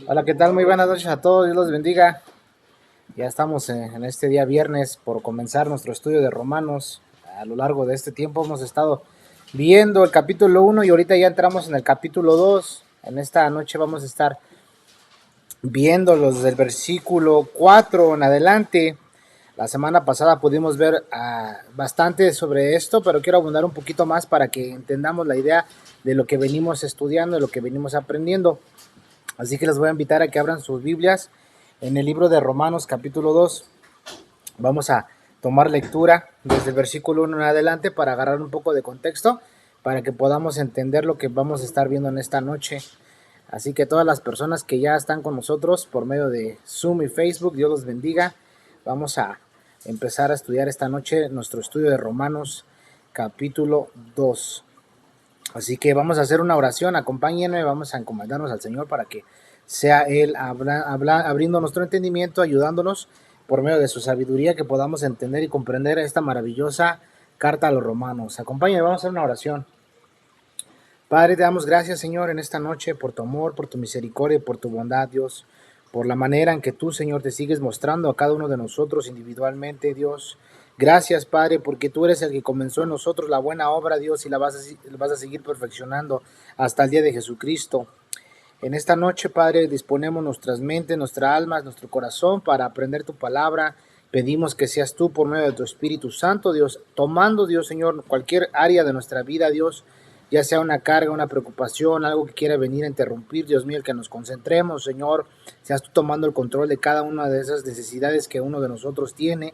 Hola, ¿qué tal? Muy buenas noches a todos, Dios los bendiga. Ya estamos en este día viernes por comenzar nuestro estudio de Romanos. A lo largo de este tiempo hemos estado viendo el capítulo 1 y ahorita ya entramos en el capítulo 2. En esta noche vamos a estar viendo los del versículo 4 en adelante. La semana pasada pudimos ver bastante sobre esto, pero quiero abundar un poquito más para que entendamos la idea de lo que venimos estudiando, de lo que venimos aprendiendo. Así que les voy a invitar a que abran sus Biblias en el libro de Romanos capítulo 2. Vamos a tomar lectura desde el versículo 1 en adelante para agarrar un poco de contexto, para que podamos entender lo que vamos a estar viendo en esta noche. Así que todas las personas que ya están con nosotros por medio de Zoom y Facebook, Dios los bendiga. Vamos a empezar a estudiar esta noche nuestro estudio de Romanos capítulo 2. Así que vamos a hacer una oración, acompáñenme, vamos a encomendarnos al Señor para que sea Él abriendo nuestro entendimiento, ayudándonos por medio de su sabiduría, que podamos entender y comprender esta maravillosa carta a los romanos. Acompáñenme, vamos a hacer una oración. Padre, te damos gracias, Señor, en esta noche por tu amor, por tu misericordia y por tu bondad, Dios, por la manera en que tú, Señor, te sigues mostrando a cada uno de nosotros individualmente, Dios. Gracias, Padre, porque tú eres el que comenzó en nosotros la buena obra, Dios, y la vas a seguir perfeccionando hasta el día de Jesucristo. En esta noche, Padre, disponemos nuestras mentes, nuestras almas, nuestro corazón para aprender tu palabra. Pedimos que seas tú por medio de tu Espíritu Santo, Dios, tomando, Dios, Señor, cualquier área de nuestra vida, Dios, ya sea una carga, una preocupación, algo que quiera venir a interrumpir, Dios mío, el que nos concentremos, Señor, seas tú tomando el control de cada una de esas necesidades que uno de nosotros tiene.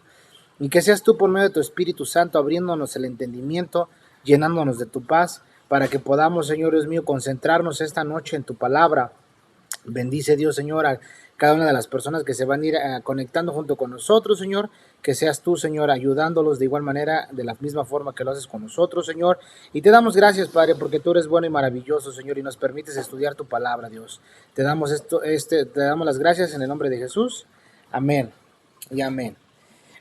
Y que seas tú por medio de tu Espíritu Santo abriéndonos el entendimiento, llenándonos de tu paz, para que podamos, Señor Dios mío, concentrarnos esta noche en tu palabra. Bendice, Dios, Señor, a cada una de las personas que se van a ir conectando junto con nosotros, Señor. Que seas tú, Señor, ayudándolos de igual manera, de la misma forma que lo haces con nosotros, Señor. Y te damos gracias, Padre, porque tú eres bueno y maravilloso, Señor, y nos permites estudiar tu palabra, Dios. Te damos te damos las gracias en el nombre de Jesús. Amén y amén.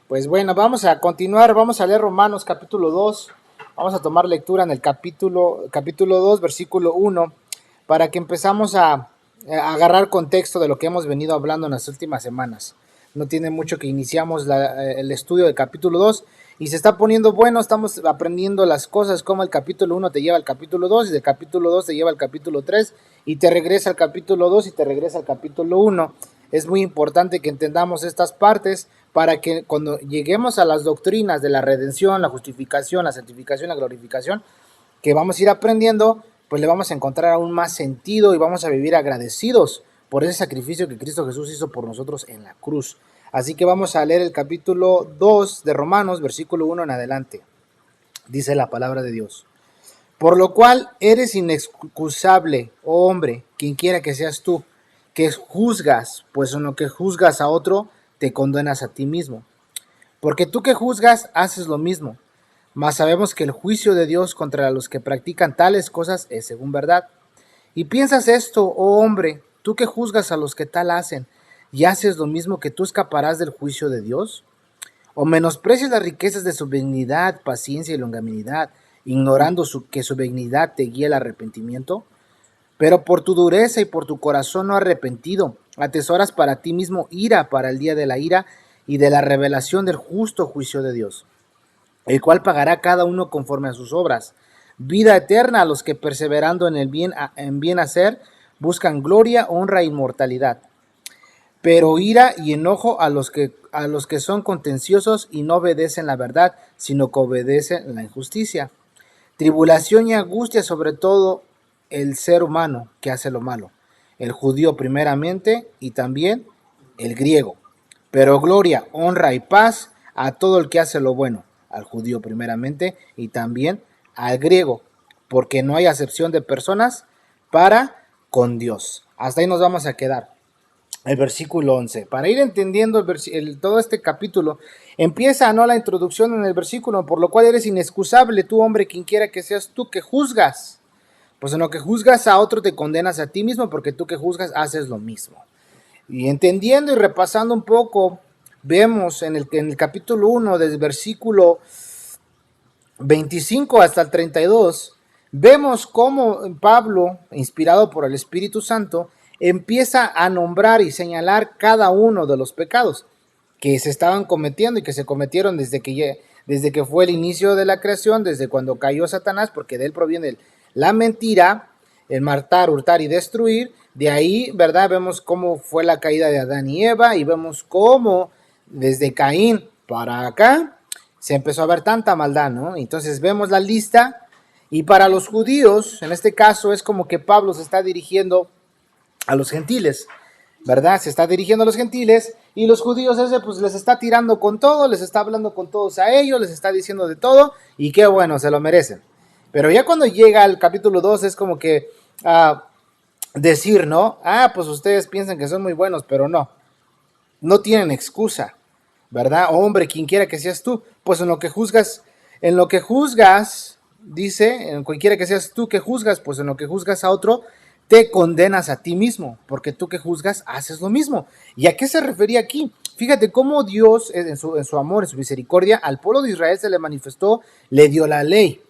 Pues bueno, vamos a continuar, vamos a leer Romanos capítulo 2, vamos a tomar lectura en el capítulo 2, versículo 1, para que empezamos a agarrar contexto de lo que hemos venido hablando en las últimas semanas. No tiene mucho que iniciamos el estudio del capítulo 2 y se está poniendo bueno, estamos aprendiendo las cosas, como el capítulo 1 te lleva al capítulo 2 y del capítulo 2 te lleva al capítulo 3 y te regresa al capítulo 2 y te regresa al capítulo 1. Es muy importante que entendamos estas partes para que cuando lleguemos a las doctrinas de la redención, la justificación, la santificación, la glorificación, que vamos a ir aprendiendo, pues le vamos a encontrar aún más sentido y vamos a vivir agradecidos por ese sacrificio que Cristo Jesús hizo por nosotros en la cruz. Así que vamos a leer el capítulo 2 de Romanos, versículo 1 en adelante. Dice la palabra de Dios. Por lo cual eres inexcusable, oh hombre, quien quiera que seas tú, que juzgas, pues en lo que juzgas a otro, te condenas a ti mismo. Porque tú que juzgas, haces lo mismo. Mas sabemos que el juicio de Dios contra los que practican tales cosas es según verdad. Y piensas esto, oh hombre, tú que juzgas a los que tal hacen, y haces lo mismo, que tú escaparás del juicio de Dios. O menosprecias las riquezas de su benignidad, paciencia y longanimidad, ignorando que su benignidad te guía al arrepentimiento. Pero por tu dureza y por tu corazón no arrepentido, atesoras para ti mismo ira para el día de la ira y de la revelación del justo juicio de Dios, el cual pagará cada uno conforme a sus obras. Vida eterna a los que perseverando en el bien hacer buscan gloria, honra e inmortalidad. Pero ira y enojo a los que son contenciosos y no obedecen la verdad, sino que obedecen la injusticia. Tribulación y angustia sobre todo el ser humano que hace lo malo, el judío primeramente y también el griego. Pero gloria, honra y paz a todo el que hace lo bueno, al judío primeramente y también al griego, porque no hay acepción de personas para con Dios. Hasta ahí nos vamos a quedar. El versículo 11. Para ir entendiendo todo este capítulo, empieza no la introducción en el versículo, por lo cual eres inexcusable tú, hombre, quien quiera que seas tú, que juzgas. Pues en lo que juzgas a otro te condenas a ti mismo, porque tú que juzgas haces lo mismo. Y entendiendo y repasando un poco, vemos en el capítulo 1, desde el versículo 25 hasta el 32, vemos cómo Pablo, inspirado por el Espíritu Santo, empieza a nombrar y señalar cada uno de los pecados que se estaban cometiendo y que se cometieron desde que fue el inicio de la creación, desde cuando cayó Satanás, porque de él proviene la mentira, el matar, hurtar y destruir. De ahí, ¿verdad? Vemos cómo fue la caída de Adán y Eva y vemos cómo desde Caín para acá se empezó a ver tanta maldad, ¿no? Entonces vemos la lista y para los judíos, en este caso, es como que Pablo se está dirigiendo a los gentiles, ¿verdad? Se está dirigiendo a los gentiles y los judíos pues les está tirando con todo, les está hablando con todos a ellos, les está diciendo de todo y qué bueno, se lo merecen. Pero ya cuando llega al capítulo 2 es como que decir, ¿no? Pues ustedes piensan que son muy buenos, pero no tienen excusa, ¿verdad? Hombre, quien quiera que seas tú, pues en lo que juzgas, dice, en cualquiera que seas tú que juzgas, pues en lo que juzgas a otro, te condenas a ti mismo, porque tú que juzgas haces lo mismo. ¿Y a qué se refería aquí? Fíjate cómo Dios, en su amor, en su misericordia, al pueblo de Israel se le manifestó, le dio la ley.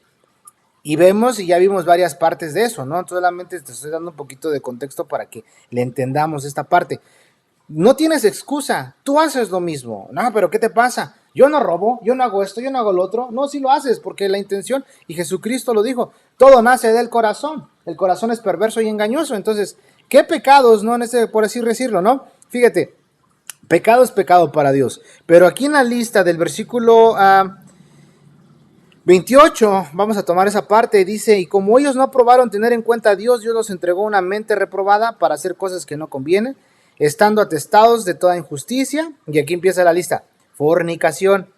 Y vemos, y ya vimos varias partes de eso, ¿no? Solamente te estoy dando un poquito de contexto para que le entendamos esta parte. No tienes excusa, tú haces lo mismo. No, pero ¿qué te pasa? Yo no robo, yo no hago esto, yo no hago lo otro. No, sí lo haces, porque la intención, y Jesucristo lo dijo, todo nace del corazón. El corazón es perverso y engañoso. Entonces, ¿qué pecados, no? Por así decirlo, ¿no? Fíjate, pecado es pecado para Dios. Pero aquí en la lista del versículo 28, vamos a tomar esa parte, dice, y como ellos no aprobaron tener en cuenta a Dios, Dios los entregó una mente reprobada para hacer cosas que no convienen, estando atestados de toda injusticia, y aquí empieza la lista: fornicación,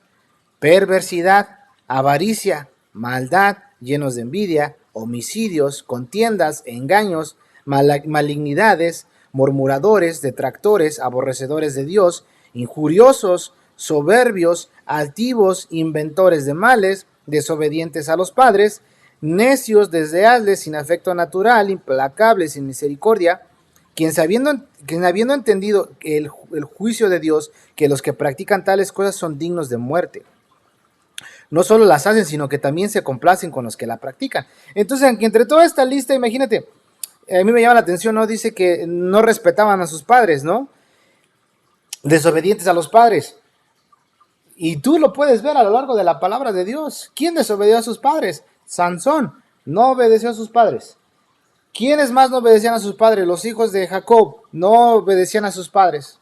perversidad, avaricia, maldad, llenos de envidia, homicidios, contiendas, engaños, malignidades, murmuradores, detractores, aborrecedores de Dios, injuriosos, soberbios, altivos, inventores de males, desobedientes a los padres, necios, desleales, sin afecto natural, implacables, sin misericordia, quien habiendo entendido el juicio de Dios, que los que practican tales cosas son dignos de muerte, no solo las hacen, sino que también se complacen con los que la practican. Entonces, entre toda esta lista, imagínate, a mí me llama la atención, ¿no? Dice que no respetaban a sus padres, ¿no? Desobedientes a los padres. Y tú lo puedes ver a lo largo de la palabra de Dios. ¿Quién desobedeció a sus padres? Sansón no obedeció a sus padres. ¿Quiénes más no obedecían a sus padres? Los hijos de Jacob no obedecían a sus padres,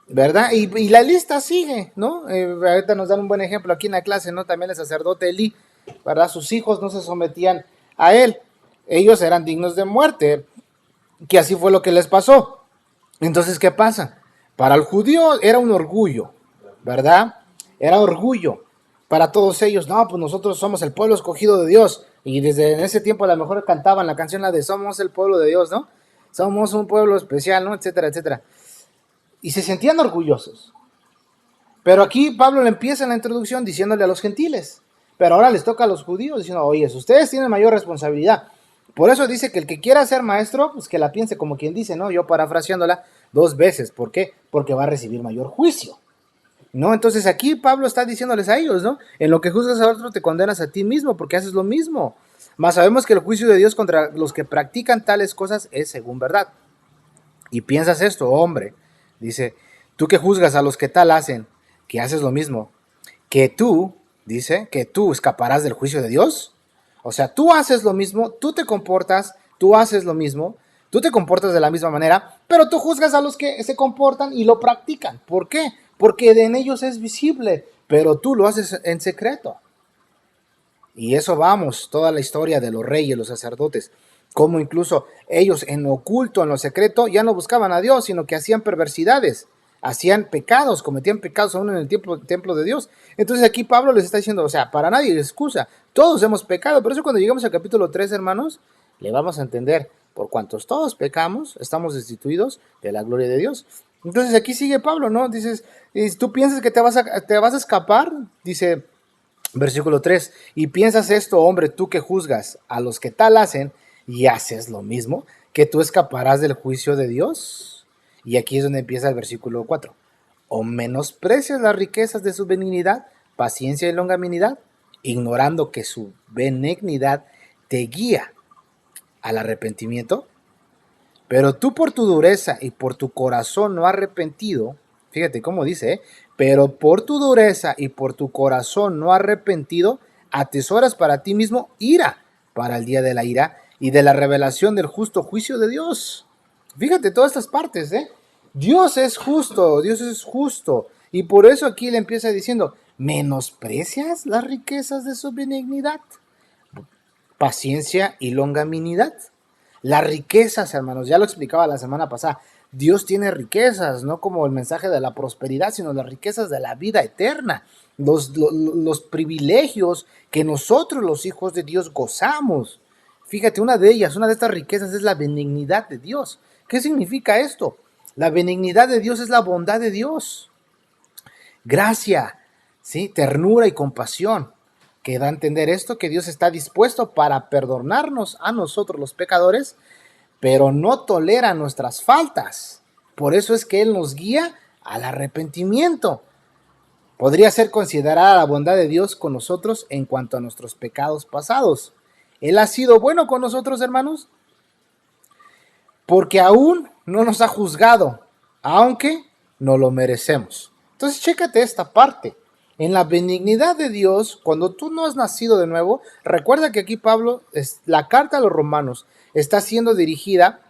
¿verdad? Y la lista sigue, ¿no? Ahorita nos dan un buen ejemplo aquí en la clase, ¿no? También el sacerdote Elí, ¿verdad? Sus hijos no se sometían a él. Ellos eran dignos de muerte, que así fue lo que les pasó. Entonces, ¿qué pasa? Para el judío era un orgullo, ¿verdad? Era orgullo para todos ellos. No, pues nosotros somos el pueblo escogido de Dios. Y desde en ese tiempo a lo mejor cantaban la canción la de somos el pueblo de Dios, ¿no? Somos un pueblo especial, ¿no? Etcétera, etcétera. Y se sentían orgullosos. Pero aquí Pablo le empieza en la introducción diciéndole a los gentiles. Pero ahora les toca a los judíos diciendo, oye, ustedes tienen mayor responsabilidad. Por eso dice que el que quiera ser maestro, pues que la piense como quien dice, ¿no? Yo parafraseándola 2 veces. ¿Por qué? Porque va a recibir mayor juicio, ¿no? Entonces aquí Pablo está diciéndoles a ellos, ¿no? En lo que juzgas a otro te condenas a ti mismo porque haces lo mismo. Mas sabemos que el juicio de Dios contra los que practican tales cosas es según verdad. Y piensas esto, hombre, dice, tú que juzgas a los que tal hacen, que haces lo mismo, que tú, dice, que tú escaparás del juicio de Dios. O sea, tú haces lo mismo, tú te comportas, tú haces lo mismo, tú te comportas de la misma manera, pero tú juzgas a los que se comportan y lo practican. ¿Por qué? Porque en ellos es visible, pero tú lo haces en secreto. Y eso vamos, toda la historia de los reyes, los sacerdotes, como incluso ellos en oculto, en lo secreto, ya no buscaban a Dios, sino que hacían perversidades, hacían pecados, cometían pecados aún en el templo de Dios. Entonces aquí Pablo les está diciendo, o sea, para nadie es excusa, todos hemos pecado. Por eso cuando llegamos al capítulo 3, hermanos, le vamos a entender, por cuantos todos pecamos, estamos destituidos de la gloria de Dios. Entonces aquí sigue Pablo, ¿no? Dices, ¿tú piensas que te vas a escapar? Dice versículo 3, y piensas esto, hombre, tú que juzgas a los que tal hacen y haces lo mismo, que tú escaparás del juicio de Dios. Y aquí es donde empieza el versículo 4. O menosprecias las riquezas de su benignidad, paciencia y longanimidad, ignorando que su benignidad te guía al arrepentimiento? Pero tú por tu dureza y por tu corazón no arrepentido, fíjate cómo dice, pero por tu dureza y por tu corazón no arrepentido, atesoras para ti mismo ira para el día de la ira y de la revelación del justo juicio de Dios. Fíjate todas estas partes, Dios es justo, Dios es justo. Y por eso aquí le empieza diciendo, ¿menosprecias las riquezas de su benignidad, paciencia y longanimidad? Las riquezas, hermanos, ya lo explicaba la semana pasada. Dios tiene riquezas, no como el mensaje de la prosperidad, sino las riquezas de la vida eterna, los privilegios que nosotros los hijos de Dios gozamos. Fíjate, una de ellas, una de estas riquezas es la benignidad de Dios. ¿Qué significa esto? La benignidad de Dios es la bondad de Dios. Gracia, ¿sí? Ternura y compasión. Que da a entender esto, que Dios está dispuesto para perdonarnos a nosotros los pecadores, pero no tolera nuestras faltas. Por eso es que Él nos guía al arrepentimiento. Podría ser considerada la bondad de Dios con nosotros en cuanto a nuestros pecados pasados. Él ha sido bueno con nosotros, hermanos, porque aún no nos ha juzgado, aunque no lo merecemos. Entonces, chécate esta parte. En la benignidad de Dios, cuando tú no has nacido de nuevo, recuerda que aquí Pablo, la carta a los romanos, está siendo dirigida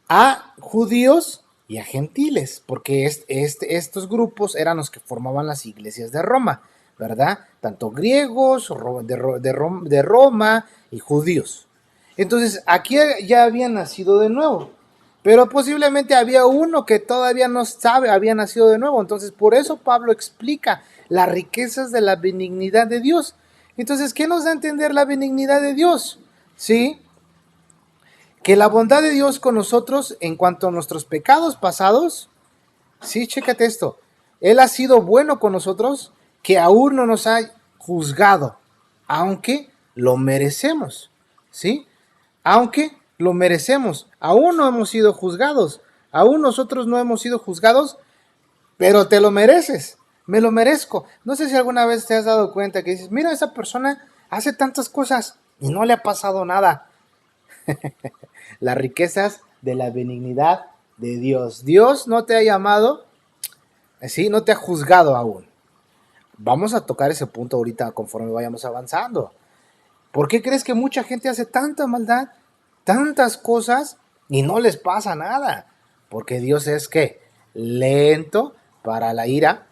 a judíos y a gentiles, porque estos grupos eran los que formaban las iglesias de Roma, ¿verdad? Tanto griegos de Roma y judíos. Entonces, aquí ya habían nacido de nuevo. Pero posiblemente había uno que todavía no había nacido de nuevo. Entonces, por eso Pablo explica las riquezas de la benignidad de Dios. Entonces, ¿qué nos da a entender la benignidad de Dios? ¿Sí? Que la bondad de Dios con nosotros en cuanto a nuestros pecados pasados, sí, chécate esto. Él ha sido bueno con nosotros, que aún no nos ha juzgado, aunque lo merecemos. ¿Sí? Aunque lo merecemos, aún no hemos sido juzgados, aún nosotros no hemos sido juzgados, pero te lo mereces, me lo merezco. No sé si alguna vez te has dado cuenta que dices, mira, esa persona hace tantas cosas y no le ha pasado nada. Las riquezas de la benignidad de Dios. Dios no te ha llamado, ¿sí? No te ha juzgado aún. Vamos a tocar ese punto ahorita conforme vayamos avanzando. ¿Por qué crees que mucha gente hace tanta maldad, tantas cosas y no les pasa nada? Porque Dios es ¿qué? Lento para la ira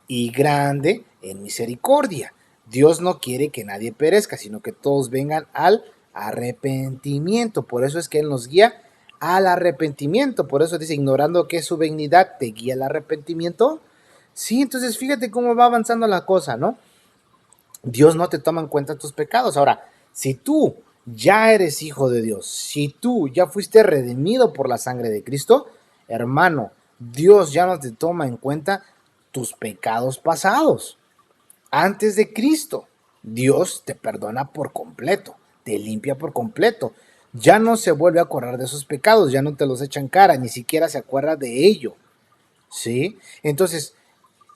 y grande en misericordia. Dios no quiere que nadie perezca, sino que todos vengan al arrepentimiento. Por eso es que Él nos guía al arrepentimiento. Por eso dice, ignorando que su benignidad te guía al arrepentimiento. Sí, entonces fíjate cómo va avanzando la cosa, ¿no? Dios no te toma en cuenta tus pecados. Ahora, si tú ya eres hijo de Dios, si tú ya fuiste redimido por la sangre de Cristo, hermano, Dios ya no te toma en cuenta tus pecados pasados. Antes de Cristo, Dios te perdona por completo, te limpia por completo. Ya no se vuelve a acordar de esos pecados, ya no te los echa en cara, ni siquiera se acuerda de ello. ¿Sí? Entonces,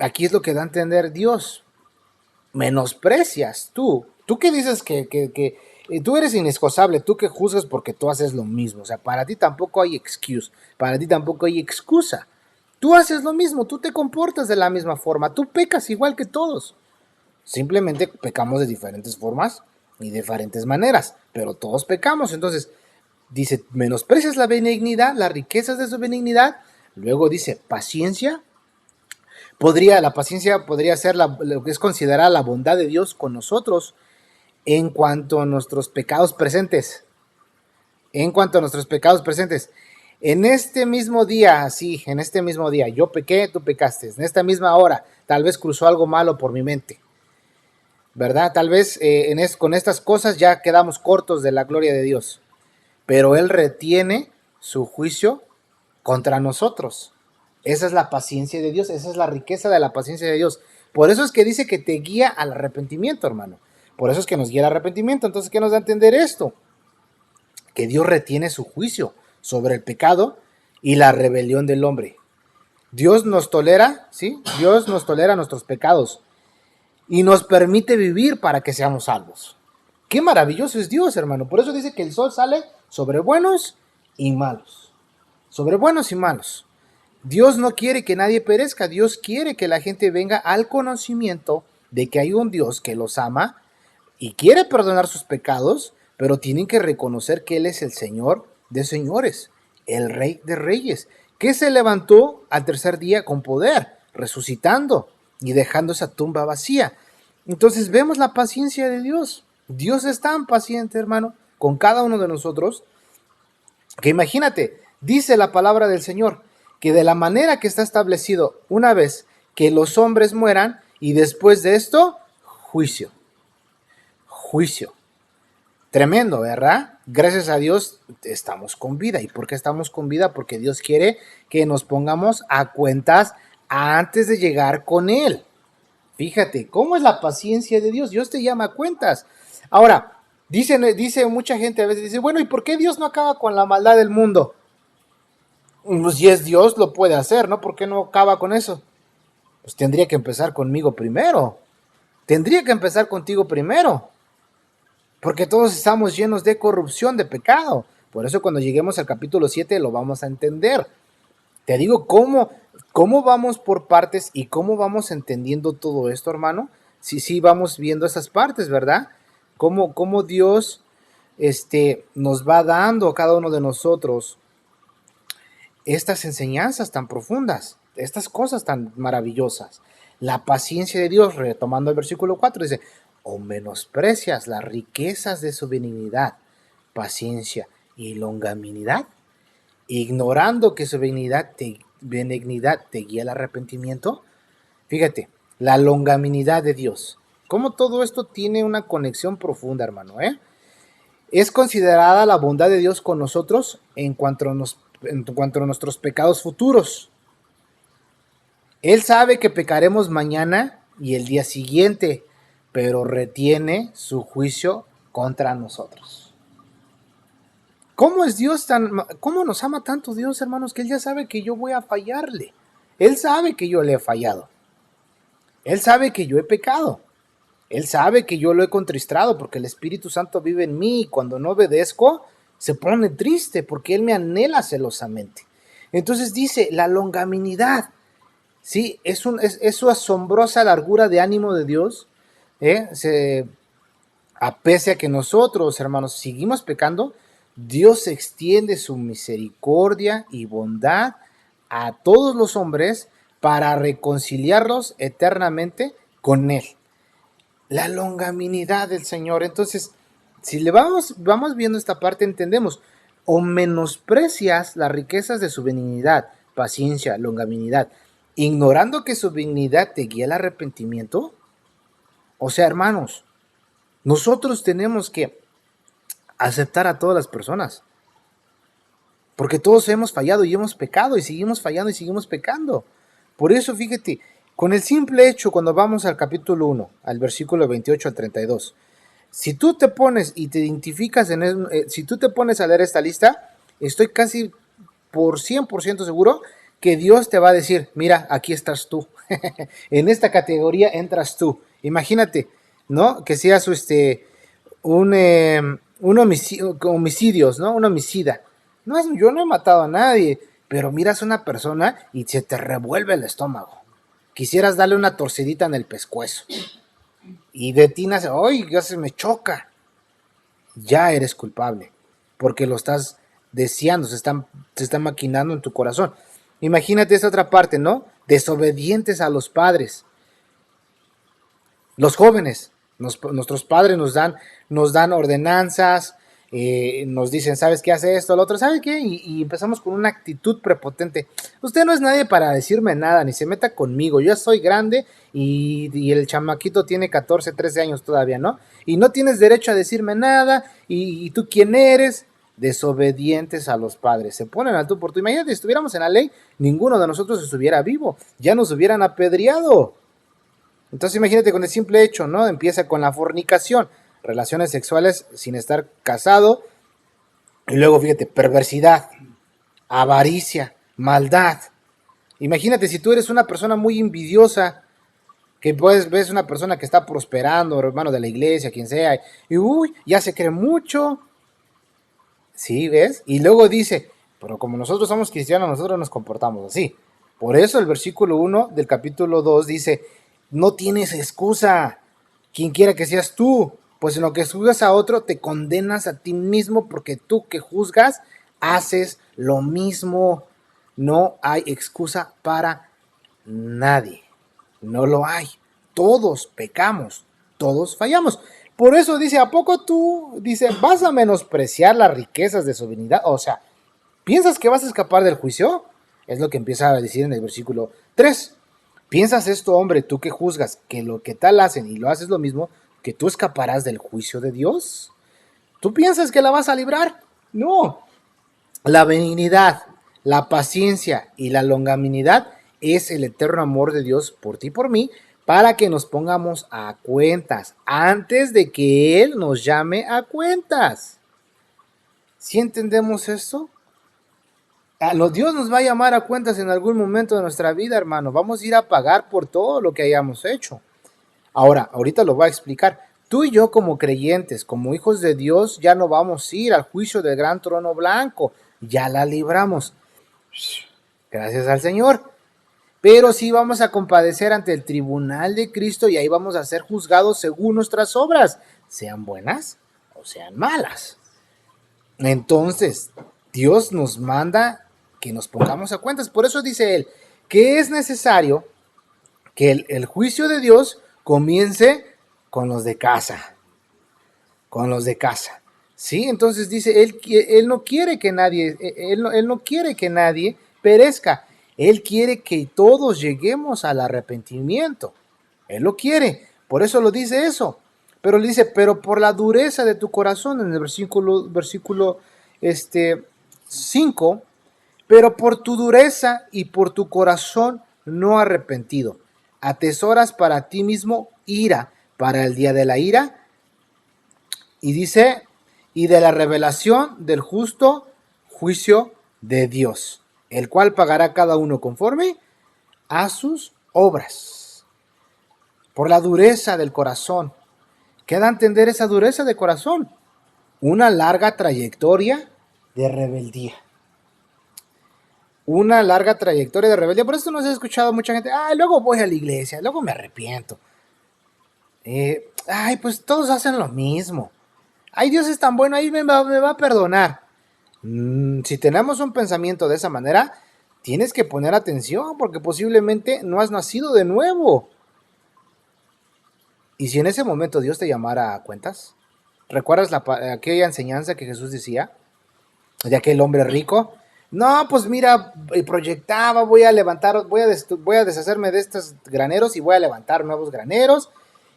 aquí es lo que da a entender Dios. Menosprecias tú que dices que tú eres inexcusable, tú que juzgas porque tú haces lo mismo, o sea, para ti tampoco hay excuse, para ti tampoco hay excusa, tú haces lo mismo, tú te comportas de la misma forma, tú pecas igual que todos, simplemente pecamos de diferentes formas y de diferentes maneras, pero todos pecamos. Entonces dice, menosprecias la benignidad, las riquezas de su benignidad, luego dice, paciencia. La paciencia podría ser lo que es considerada la bondad de Dios con nosotros en cuanto a nuestros pecados presentes. En cuanto a nuestros pecados presentes. En este mismo día, sí, en este mismo día, yo pequé, tú pecaste. En esta misma hora, tal vez cruzó algo malo por mi mente. ¿Verdad? Tal vez con estas cosas ya quedamos cortos de la gloria de Dios. Pero Él retiene su juicio contra nosotros. Esa es la paciencia de Dios, esa es la riqueza de la paciencia de Dios. Por eso es que dice que te guía al arrepentimiento, hermano. Por eso es que nos guía al arrepentimiento. Entonces, ¿qué nos da a entender esto? Que Dios retiene su juicio sobre el pecado y la rebelión del hombre. Dios nos tolera, ¿sí? Dios nos tolera nuestros pecados. y nos permite vivir para que seamos salvos. Qué maravilloso es Dios, hermano. Por eso dice que el sol sale sobre buenos y malos. Sobre buenos y malos. Dios no quiere que nadie perezca. Dios quiere que la gente venga al conocimiento de que hay un Dios que los ama y quiere perdonar sus pecados, pero tienen que reconocer que Él es el Señor de señores, el Rey de reyes, que se levantó al tercer día con poder, resucitando y dejando esa tumba vacía. Entonces vemos la paciencia de Dios. Dios es tan paciente, hermano, con cada uno de nosotros, que imagínate, dice la palabra del Señor, que de la manera que está establecido, una vez que los hombres mueran, y después de esto, juicio. Juicio. Tremendo, ¿verdad? Gracias a Dios estamos con vida. ¿Y por qué estamos con vida? Porque Dios quiere que nos pongamos a cuentas antes de llegar con Él. Fíjate, ¿cómo es la paciencia de Dios? Dios te llama a cuentas. Ahora, dice mucha gente a veces, dice, bueno, ¿y por qué Dios no acaba con la maldad del mundo? Pues si es Dios, lo puede hacer, ¿no? ¿Por qué no acaba con eso? Pues tendría que empezar conmigo primero. Tendría que empezar contigo primero. Porque todos estamos llenos de corrupción, de pecado. Por eso cuando lleguemos al capítulo 7 lo vamos a entender. Te digo cómo vamos por partes y cómo vamos entendiendo todo esto, hermano. Sí, vamos viendo esas partes, ¿verdad? Cómo Dios nos va dando a cada uno de nosotros estas enseñanzas tan profundas, estas cosas tan maravillosas. La paciencia de Dios, retomando el versículo 4, dice, o menosprecias las riquezas de su benignidad, paciencia y longanimidad, ignorando que su benignidad te guía al arrepentimiento. Fíjate, la longanimidad de Dios. Cómo todo esto tiene una conexión profunda, hermano, Es considerada la bondad de Dios con nosotros en cuanto a nuestros pecados futuros. Él sabe que pecaremos mañana y el día siguiente, pero retiene su juicio contra nosotros. ¿Cómo es Dios cómo nos ama tanto Dios, hermanos, que Él ya sabe que yo voy a fallarle? Él sabe que yo le he fallado. Él sabe que yo he pecado. Él sabe que yo lo he contristado porque el Espíritu Santo vive en mí y cuando no obedezco se pone triste porque Él me anhela celosamente. Entonces dice, la longanimidad, ¿sí? Es su asombrosa largura de ánimo de Dios, pese a que nosotros, hermanos, seguimos pecando, Dios extiende su misericordia y bondad a todos los hombres para reconciliarlos eternamente con Él. La longanimidad del Señor. Entonces, si le vamos viendo esta parte, entendemos, o menosprecias las riquezas de su benignidad, paciencia, longanimidad, ignorando que su benignidad te guía al arrepentimiento. O sea, hermanos, nosotros tenemos que aceptar a todas las personas, porque todos hemos fallado y hemos pecado y seguimos fallando y seguimos pecando. Por eso, fíjate, con el simple hecho, cuando vamos al capítulo 1, al versículo 28 al 32, si tú te pones y te identificas si tú te pones a leer esta lista, estoy casi por 100% seguro que Dios te va a decir, mira, aquí estás tú. En esta categoría entras tú. Imagínate, ¿no? Que seas un homicidios, ¿no? Un homicida. Yo no he matado a nadie, pero miras a una persona y se te revuelve el estómago. Quisieras darle una torcidita en el pescuezo. Y de ti nace, ¡ay, ya se me choca! Ya eres culpable, porque lo estás deseando, se está maquinando en tu corazón. Imagínate esa otra parte, ¿no? Desobedientes a los padres. Los jóvenes, nuestros padres nos dan ordenanzas, nos dicen, ¿sabes qué? Hace esto, lo otro, ¿sabes qué? Y empezamos con una actitud prepotente. Usted no es nadie para decirme nada, ni se meta conmigo. Yo soy grande y el chamaquito tiene 14, 13 años todavía, ¿no? Y no tienes derecho a decirme nada, y tú quién eres. Desobedientes a los padres, se ponen al tú por tú. Imagínate, si estuviéramos en la ley, ninguno de nosotros estuviera vivo, ya nos hubieran apedreado. Entonces imagínate con el simple hecho, ¿no? Empieza con la fornicación, relaciones sexuales sin estar casado, y luego fíjate, perversidad, avaricia, maldad. Imagínate si tú eres una persona muy envidiosa, Que pues ves una persona que está prosperando, hermano de la iglesia, quien sea, y uy, ya se cree mucho. Sí, ¿ves? Y luego dice, pero como nosotros somos cristianos, nosotros nos comportamos así. Por eso el versículo 1 del capítulo 2 dice, no tienes excusa, quien quiera que seas tú, pues en lo que juzgas a otro te condenas a ti mismo porque tú que juzgas haces lo mismo. No hay excusa para nadie. No lo hay. Todos pecamos, todos fallamos. Por eso dice, ¿a poco tú, dice, vas a menospreciar las riquezas de su divinidad? O sea, ¿piensas que vas a escapar del juicio? Es lo que empieza a decir en el versículo 3. ¿Piensas esto, hombre, tú que juzgas, que lo que tal hacen y lo haces lo mismo, que tú escaparás del juicio de Dios? ¿Tú piensas que la vas a librar? No. La benignidad, la paciencia y la longanimidad es el eterno amor de Dios por ti y por mí, para que nos pongamos a cuentas antes de que Él nos llame a cuentas. ¿Sí entendemos esto? Dios nos va a llamar a cuentas en algún momento de nuestra vida, hermano. Vamos a ir a pagar por todo lo que hayamos hecho. Ahora, ahorita lo voy a explicar. Tú y yo como creyentes, como hijos de Dios, ya no vamos a ir al juicio del gran trono blanco. Ya la libramos. Gracias al Señor. Pero sí vamos a compadecer ante el tribunal de Cristo y ahí vamos a ser juzgados según nuestras obras, sean buenas o sean malas. Entonces, Dios nos manda que nos pongamos a cuentas. Por eso dice Él que es necesario que el juicio de Dios comience con los de casa. Con los de casa. ¿Sí? Entonces dice, él no quiere que nadie, él no quiere que nadie perezca. Él quiere que todos lleguemos al arrepentimiento. Él lo quiere. Por eso lo dice eso. Pero le dice, pero por la dureza de tu corazón, en el versículo 5, pero por tu dureza y por tu corazón no arrepentido, atesoras para ti mismo ira para el día de la ira. Y dice, y de la revelación del justo juicio de Dios, el cual pagará cada uno conforme a sus obras. Por la dureza del corazón. ¿Qué da a entender esa dureza de corazón? Una larga trayectoria de rebeldía. Una larga trayectoria de rebeldía. Por eso nos he escuchado mucha gente, luego voy a la iglesia, luego me arrepiento. Pues todos hacen lo mismo. Ay, Dios es tan bueno, ahí me va a perdonar. Si tenemos un pensamiento de esa manera, tienes que poner atención porque posiblemente no has nacido de nuevo. Y si en ese momento Dios te llamara a cuentas, ¿recuerdas aquella enseñanza que Jesús decía de aquel hombre rico? No, pues mira, proyectaba, voy a deshacerme de estos graneros y voy a levantar nuevos graneros.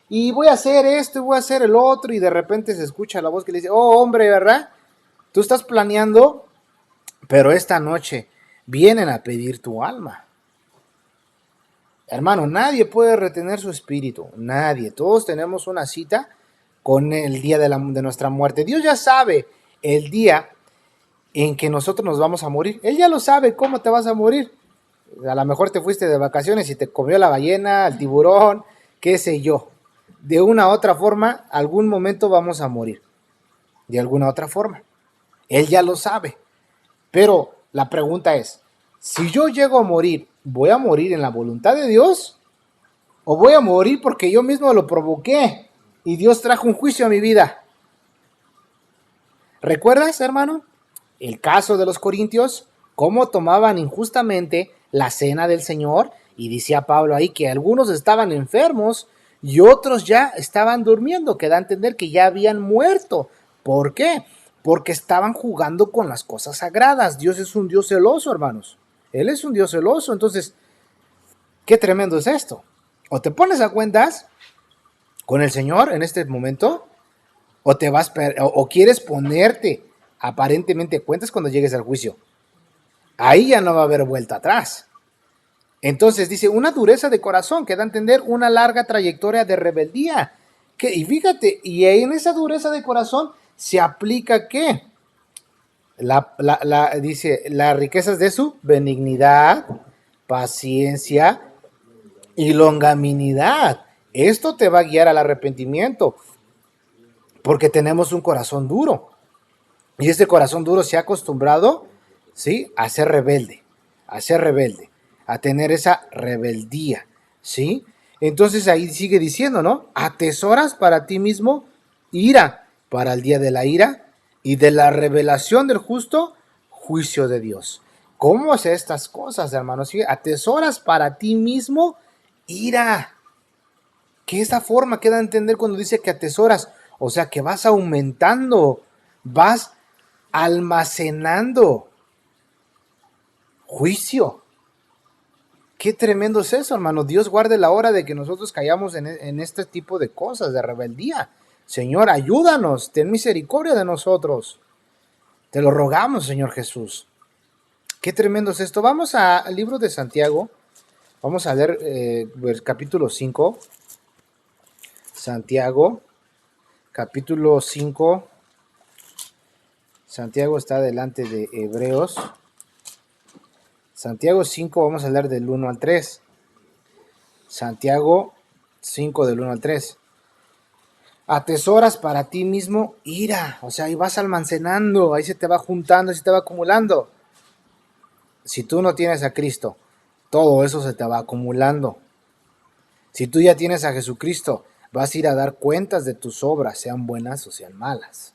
Y voy a hacer esto y voy a hacer el otro. Y de repente se escucha la voz que le dice, oh hombre, ¿verdad? Tú estás planeando, pero esta noche vienen a pedir tu alma. Hermano, nadie puede retener su espíritu, nadie. Todos tenemos una cita con el día de nuestra muerte. Dios ya sabe el día en que nosotros nos vamos a morir. Él ya lo sabe cómo te vas a morir. A lo mejor te fuiste de vacaciones y te comió la ballena, el tiburón, qué sé yo. De una u otra forma, algún momento vamos a morir. De alguna otra forma. Él ya lo sabe. Pero la pregunta es, si yo llego a morir, ¿voy a morir en la voluntad de Dios? ¿O voy a morir porque yo mismo lo provoqué y Dios trajo un juicio a mi vida? ¿Recuerdas, hermano? El caso de los corintios, cómo tomaban injustamente la cena del Señor, y decía Pablo ahí que algunos estaban enfermos y otros ya estaban durmiendo, que da a entender que ya habían muerto. ¿Por qué? Porque estaban jugando con las cosas sagradas. Dios es un Dios celoso, hermanos. Él es un Dios celoso. Entonces, qué tremendo es esto. O te pones a cuentas con el Señor en este momento, o quieres ponerte aparentemente a cuentas cuando llegues al juicio. Ahí ya no va a haber vuelta atrás. Entonces dice, una dureza de corazón, que da a entender una larga trayectoria de rebeldía. Y fíjate, y en esa dureza de corazón se aplica ¿qué? Dice, las riquezas de su benignidad, paciencia y longanimidad. Esto te va a guiar al arrepentimiento, porque tenemos un corazón duro. Y este corazón duro se ha acostumbrado, ¿sí?, a ser rebelde, a tener esa rebeldía, ¿sí? Entonces ahí sigue diciendo, ¿no? Atesoras para ti mismo ira para el día de la ira y de la revelación del justo juicio de Dios. ¿Cómo hace estas cosas, hermanos? ¿Sí? Atesoras para ti mismo ira. Que esa forma queda a entender cuando dice que atesoras, o sea que vas aumentando, vas almacenando juicio. Qué tremendo es eso, hermano. Dios guarde la hora de que nosotros cayamos en este tipo de cosas, de rebeldía. Señor, ayúdanos, ten misericordia de nosotros. Te lo rogamos, Señor Jesús. Qué tremendo es esto. Vamos al libro de Santiago. Vamos a leer capítulo 5. Santiago, capítulo 5. Santiago está delante de Hebreos. Santiago 5, vamos a hablar del 1 al 3. Santiago 5 del 1 al 3. Atesoras para ti mismo ira, o sea, ahí vas almacenando, ahí se te va juntando, ahí se te va acumulando. Si tú no tienes a Cristo, todo eso se te va acumulando. Si tú ya tienes a Jesucristo, vas a ir a dar cuentas de tus obras, sean buenas o sean malas.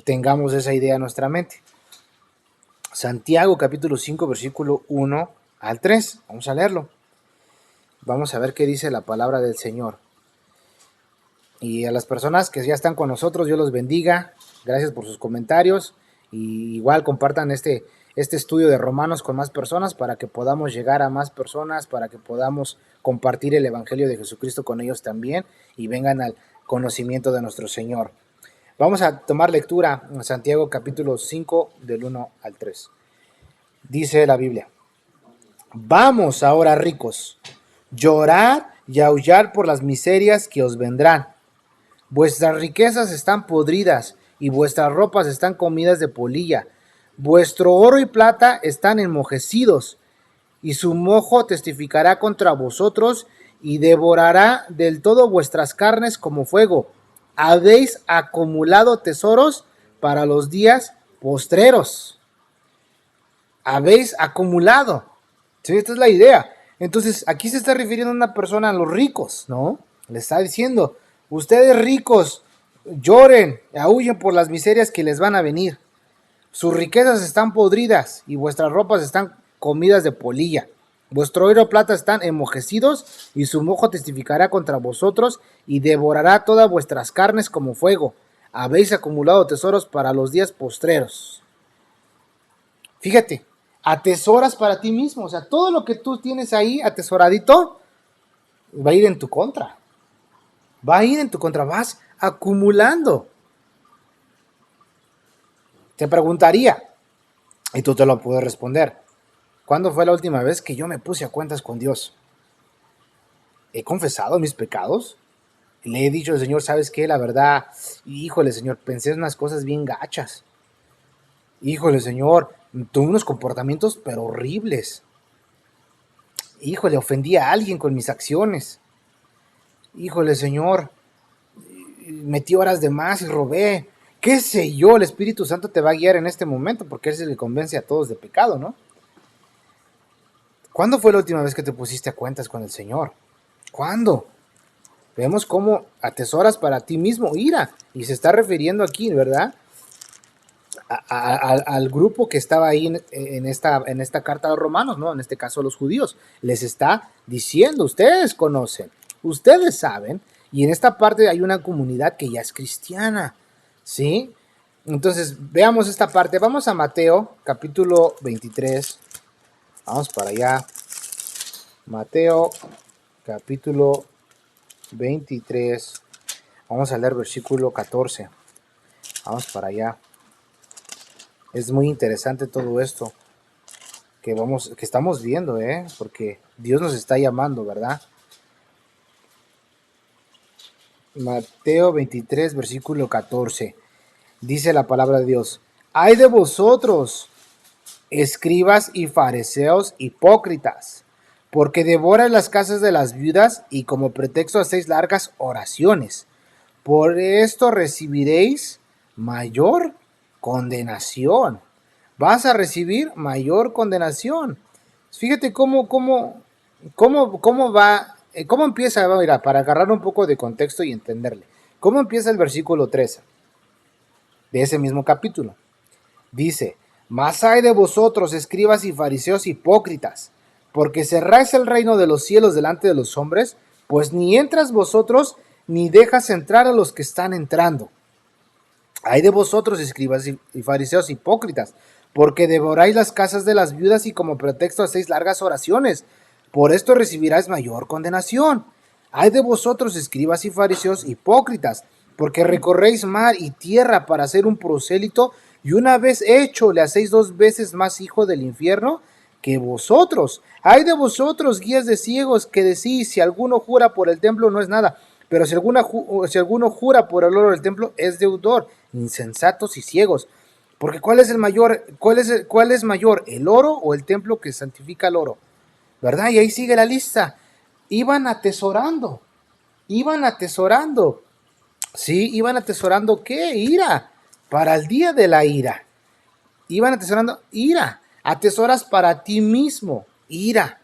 Tengamos esa idea en nuestra mente. Santiago capítulo 5, versículo 1 al 3. Vamos a leerlo. Vamos a ver qué dice la palabra del Señor. Y a las personas que ya están con nosotros, Dios los bendiga. Gracias por sus comentarios. Y igual compartan este estudio de Romanos con más personas para que podamos llegar a más personas, para que podamos compartir el Evangelio de Jesucristo con ellos también y vengan al conocimiento de nuestro Señor. Vamos a tomar lectura en Santiago capítulo 5 del 1 al 3. Dice la Biblia: Vamos ahora, ricos, llorad y aullar por las miserias que os vendrán. Vuestras riquezas están podridas y vuestras ropas están comidas de polilla. Vuestro oro y plata están enmojecidos, y su mojo testificará contra vosotros y devorará del todo vuestras carnes como fuego. Habéis acumulado tesoros para los días postreros. Habéis acumulado. ¿Sí? Esta es la idea. Entonces, aquí se está refiriendo a una persona, a los ricos, ¿no? Le está diciendo: ustedes ricos, lloren, aúllen por las miserias que les van a venir. Sus riquezas están podridas y vuestras ropas están comidas de polilla. Vuestro oro y plata están enmojecidos y su mojo testificará contra vosotros y devorará todas vuestras carnes como fuego. Habéis acumulado tesoros para los días postreros. Fíjate, atesoras para ti mismo. O sea, todo lo que tú tienes ahí atesoradito va a ir en tu contra. Va a ir en tu contra, vas acumulando. Te preguntaría, y tú te lo puedes responder: ¿cuándo fue la última vez que yo me puse a cuentas con Dios? ¿He confesado mis pecados? Le he dicho al Señor: ¿sabes qué? La verdad, híjole, Señor, pensé en unas cosas bien gachas. Híjole, Señor, tuve unos comportamientos pero horribles. Híjole, ofendí a alguien con mis acciones. Híjole, Señor, metí horas de más y robé. ¿Qué sé yo? El Espíritu Santo te va a guiar en este momento, porque Él es el que convence a todos de pecado, ¿no? ¿Cuándo fue la última vez que te pusiste a cuentas con el Señor? ¿Cuándo? Vemos cómo atesoras para ti mismo ira. Y se está refiriendo aquí, ¿verdad?, al grupo que estaba ahí en esta carta a los romanos, ¿no? En este caso a los judíos. Les está diciendo: ustedes conocen, ustedes saben, y en esta parte hay una comunidad que ya es cristiana, ¿sí? Entonces, veamos esta parte. Vamos a Mateo, capítulo 23. Vamos para allá. Mateo, capítulo 23. Vamos a leer versículo 14. Vamos para allá. Es muy interesante todo esto que estamos viendo, porque Dios nos está llamando, ¿verdad? Mateo 23, versículo 14. Dice la palabra de Dios: ¡ay de vosotros, escribas y fariseos hipócritas, porque devora las casas de las viudas y como pretexto hacéis largas oraciones. Por esto recibiréis mayor condenación. Vas a recibir mayor condenación. Fíjate cómo va, cómo empieza, mira, para agarrar un poco de contexto y entenderle. ¿Cómo empieza el versículo 13 de ese mismo capítulo? Dice, mas hay de vosotros, escribas y fariseos hipócritas, porque cerráis el reino de los cielos delante de los hombres, pues ni entras vosotros, ni dejas entrar a los que están entrando. Hay de vosotros, escribas y fariseos hipócritas, porque devoráis las casas de las viudas y como pretexto hacéis largas oraciones. Por esto recibirás mayor condenación. Hay de vosotros, escribas y fariseos hipócritas, porque recorréis mar y tierra para hacer un prosélito, y una vez hecho le hacéis 2 veces más hijo del infierno que vosotros. Hay de vosotros, guías de ciegos, que decís, si alguno jura por el templo no es nada, pero si alguno jura por el oro del templo es deudor. Insensatos y ciegos. Porque ¿cuál es mayor, el oro o el templo que santifica el oro? ¿Verdad? Y ahí sigue la lista. Iban atesorando. Sí, iban atesorando ¿qué? Ira. Para el día de la ira. Iban atesorando ira. Atesoras para ti mismo. Ira.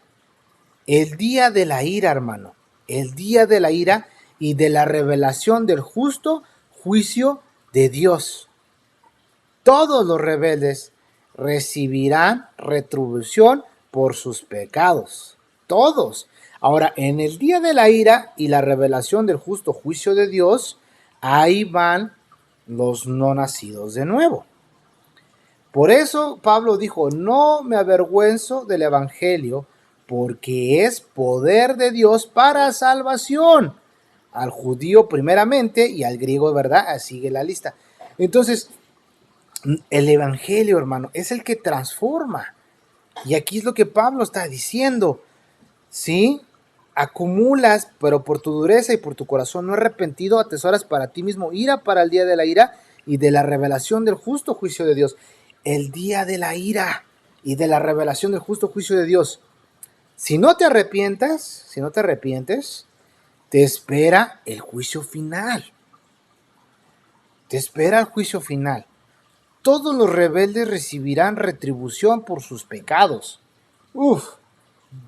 El día de la ira, hermano. El día de la ira y de la revelación del justo juicio de Dios. Todos los rebeldes recibirán retribución por sus pecados. Todos. Ahora, en el día de la ira y la revelación del justo juicio de Dios, ahí van los no nacidos de nuevo. Por eso Pablo dijo, no me avergüenzo del evangelio, porque es poder de Dios para salvación. Al judío primeramente y al griego, ¿verdad? Sigue la lista. Entonces, el evangelio, hermano, es el que transforma. Y aquí es lo que Pablo está diciendo. ¿Sí? Acumulas, pero por tu dureza y por tu corazón no arrepentido, atesoras para ti mismo ira para el día de la ira y de la revelación del justo juicio de Dios. El día de la ira y de la revelación del justo juicio de Dios. Si no te arrepientes, te espera el juicio final. Te espera el juicio final. Todos los rebeldes recibirán retribución por sus pecados.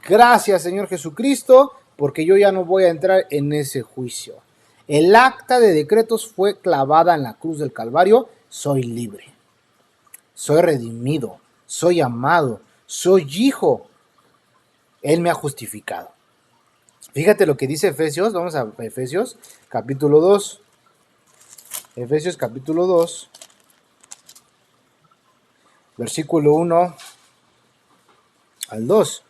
Gracias, Señor Jesucristo, porque yo ya no voy a entrar en ese juicio. El acta de decretos fue clavada en la cruz del Calvario. Soy libre. Soy redimido. Soy amado. Soy hijo. Él me ha justificado. Fíjate lo que dice Efesios. Vamos a Efesios capítulo 2. Efesios capítulo 2. Versículo 1 al 2.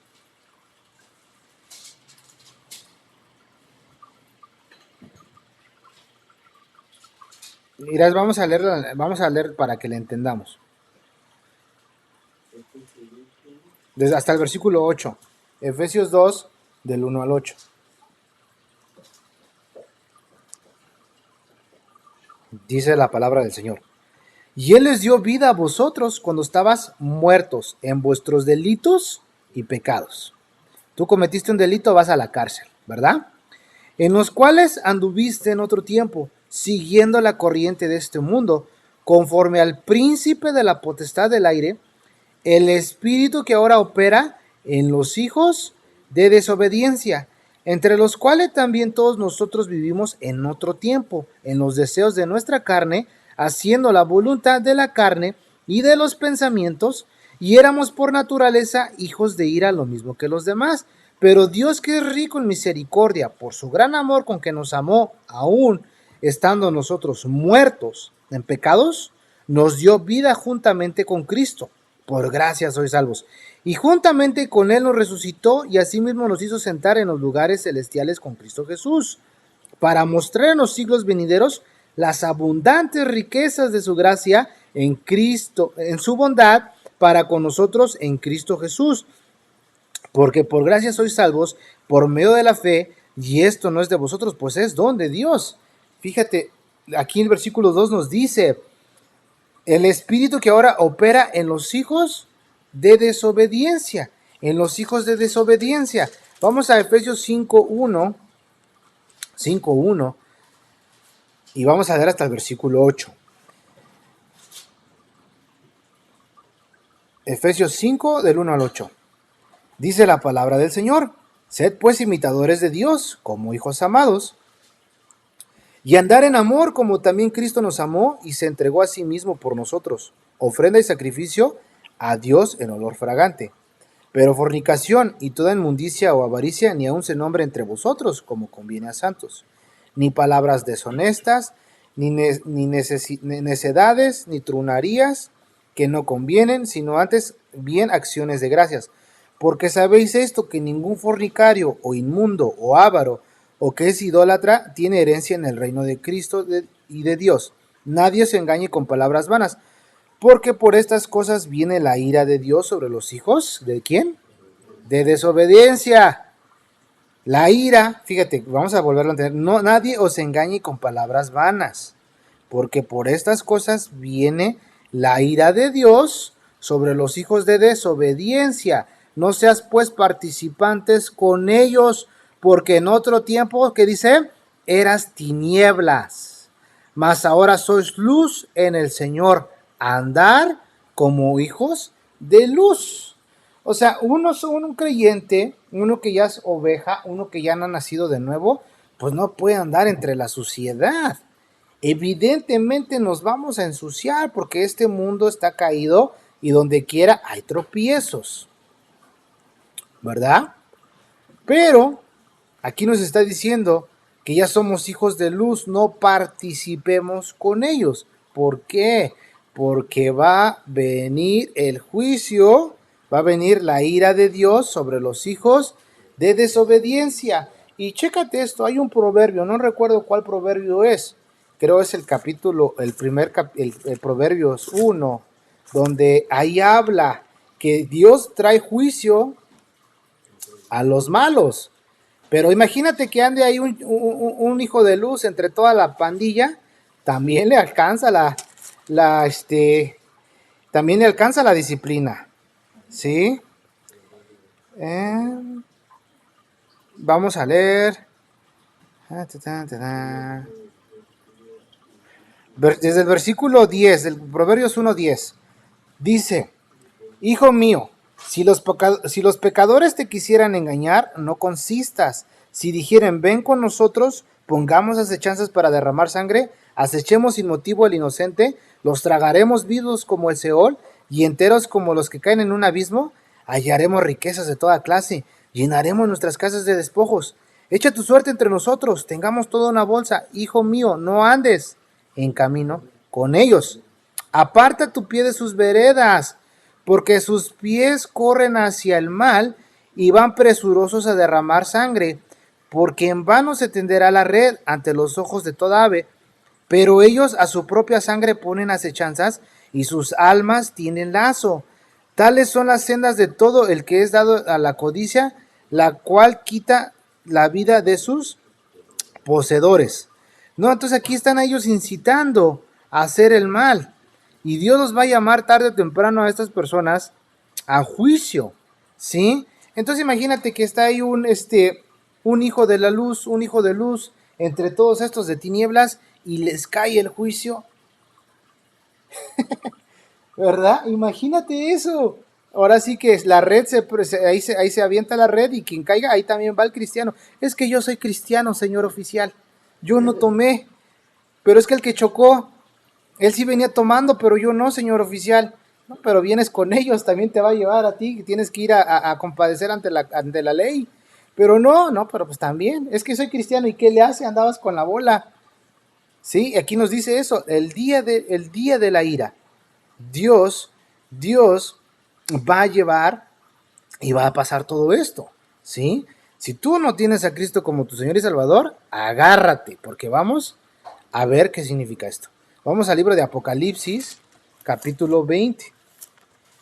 Mirad, vamos a leer para que le entendamos. Hasta el versículo 8. Efesios 2, del 1 al 8. Dice la palabra del Señor. Y Él les dio vida a vosotros cuando estabas muertos en vuestros delitos y pecados. Tú cometiste un delito, vas a la cárcel, ¿verdad? En los cuales anduviste en otro tiempo, siguiendo la corriente de este mundo, conforme al príncipe de la potestad del aire, el espíritu que ahora opera en los hijos de desobediencia, entre los cuales también todos nosotros vivimos en otro tiempo, en los deseos de nuestra carne, haciendo la voluntad de la carne y de los pensamientos, y éramos por naturaleza hijos de ira lo mismo que los demás. Pero Dios, que es rico en misericordia, por su gran amor con que nos amó, aún estando nosotros muertos en pecados, nos dio vida juntamente con Cristo. Por gracia sois salvos. Y juntamente con Él nos resucitó y asimismo nos hizo sentar en los lugares celestiales con Cristo Jesús, para mostrar en los siglos venideros las abundantes riquezas de su gracia en Cristo, en su bondad para con nosotros en Cristo Jesús. Porque por gracia sois salvos por medio de la fe, y esto no es de vosotros, pues es don de Dios. Fíjate, aquí en el versículo 2 nos dice, el espíritu que ahora opera en los hijos de desobediencia, en los hijos de desobediencia. Vamos a Efesios 5:1, 5:1, y vamos a leer hasta el versículo 8. Efesios 5, del 1 al 8. Dice la palabra del Señor: Sed pues imitadores de Dios, como hijos amados, y andar en amor, como también Cristo nos amó y se entregó a sí mismo por nosotros, ofrenda y sacrificio a Dios en olor fragante. Pero fornicación y toda inmundicia o avaricia ni aun se nombre entre vosotros, como conviene a santos. Ni palabras deshonestas, ni necedades, ni trunarías que no convienen, sino antes bien acciones de gracias. Porque sabéis esto, que ningún fornicario, o inmundo, o avaro, o que es idólatra, tiene herencia en el reino de Cristo y de Dios. Nadie se engañe con palabras vanas, porque por estas cosas viene la ira de Dios sobre los hijos, ¿de quién? De desobediencia. La ira, fíjate, vamos a volverlo a entender, no, nadie os engañe con palabras vanas, porque por estas cosas viene la ira de Dios sobre los hijos de desobediencia. No seas pues participantes con ellos, porque en otro tiempo, ¿qué dice? Eras tinieblas, mas ahora sois luz en el Señor. Andar como hijos de luz. O sea, un creyente, uno que ya es oveja, uno que ya no ha nacido de nuevo, pues no puede andar entre la suciedad. Evidentemente nos vamos a ensuciar porque este mundo está caído y donde quiera hay tropiezos, ¿verdad? Pero aquí nos está diciendo que ya somos hijos de luz, no participemos con ellos. ¿Por qué? Porque va a venir el juicio, va a venir la ira de Dios sobre los hijos de desobediencia. Y chécate esto, hay un proverbio, no recuerdo cuál proverbio es, creo es el capítulo, el Proverbios 1, donde ahí habla que Dios trae juicio a los malos. Pero imagínate que ande ahí un hijo de luz entre toda la pandilla, también le alcanza también le alcanza la disciplina, ¿sí? Vamos a leer. Desde el versículo 10, del Proverbios 1:10, dice: Hijo mío, si los pecadores te quisieran engañar, no consistas. Si dijeren, ven con nosotros, pongamos acechanzas para derramar sangre, acechemos sin motivo al inocente, los tragaremos vivos como el Seol, y enteros como los que caen en un abismo, hallaremos riquezas de toda clase, llenaremos nuestras casas de despojos. Echa tu suerte entre nosotros, tengamos toda una bolsa. Hijo mío, no andes en camino con ellos. Aparta tu pie de sus veredas, porque sus pies corren hacia el mal y van presurosos a derramar sangre, porque en vano se tenderá la red ante los ojos de toda ave, pero ellos a su propia sangre ponen acechanzas y sus almas tienen lazo. Tales son las sendas de todo el que es dado a la codicia, la cual quita la vida de sus poseedores. No, entonces aquí están ellos incitando a hacer el mal. Y Dios los va a llamar tarde o temprano a estas personas a juicio, ¿sí? Entonces imagínate que está ahí un hijo de la luz, un hijo de luz entre todos estos de tinieblas y les cae el juicio. ¿Verdad? Imagínate eso. Ahora sí que la red, ahí se avienta la red y quien caiga, ahí también va el cristiano. Es que yo soy cristiano, señor oficial. Yo no tomé, pero es que el que chocó, él sí venía tomando, pero yo no, señor oficial. No, pero vienes con ellos, también te va a llevar a ti, tienes que ir a compadecer ante la ley. Pero no, pero pues también, es que soy cristiano, ¿y qué le hace? Andabas con la bola. Sí, aquí nos dice eso, el día de la ira. Dios va a llevar y va a pasar todo esto, ¿sí? Si tú no tienes a Cristo como tu Señor y Salvador, agárrate, porque vamos a ver qué significa esto. Vamos al libro de Apocalipsis, capítulo 20.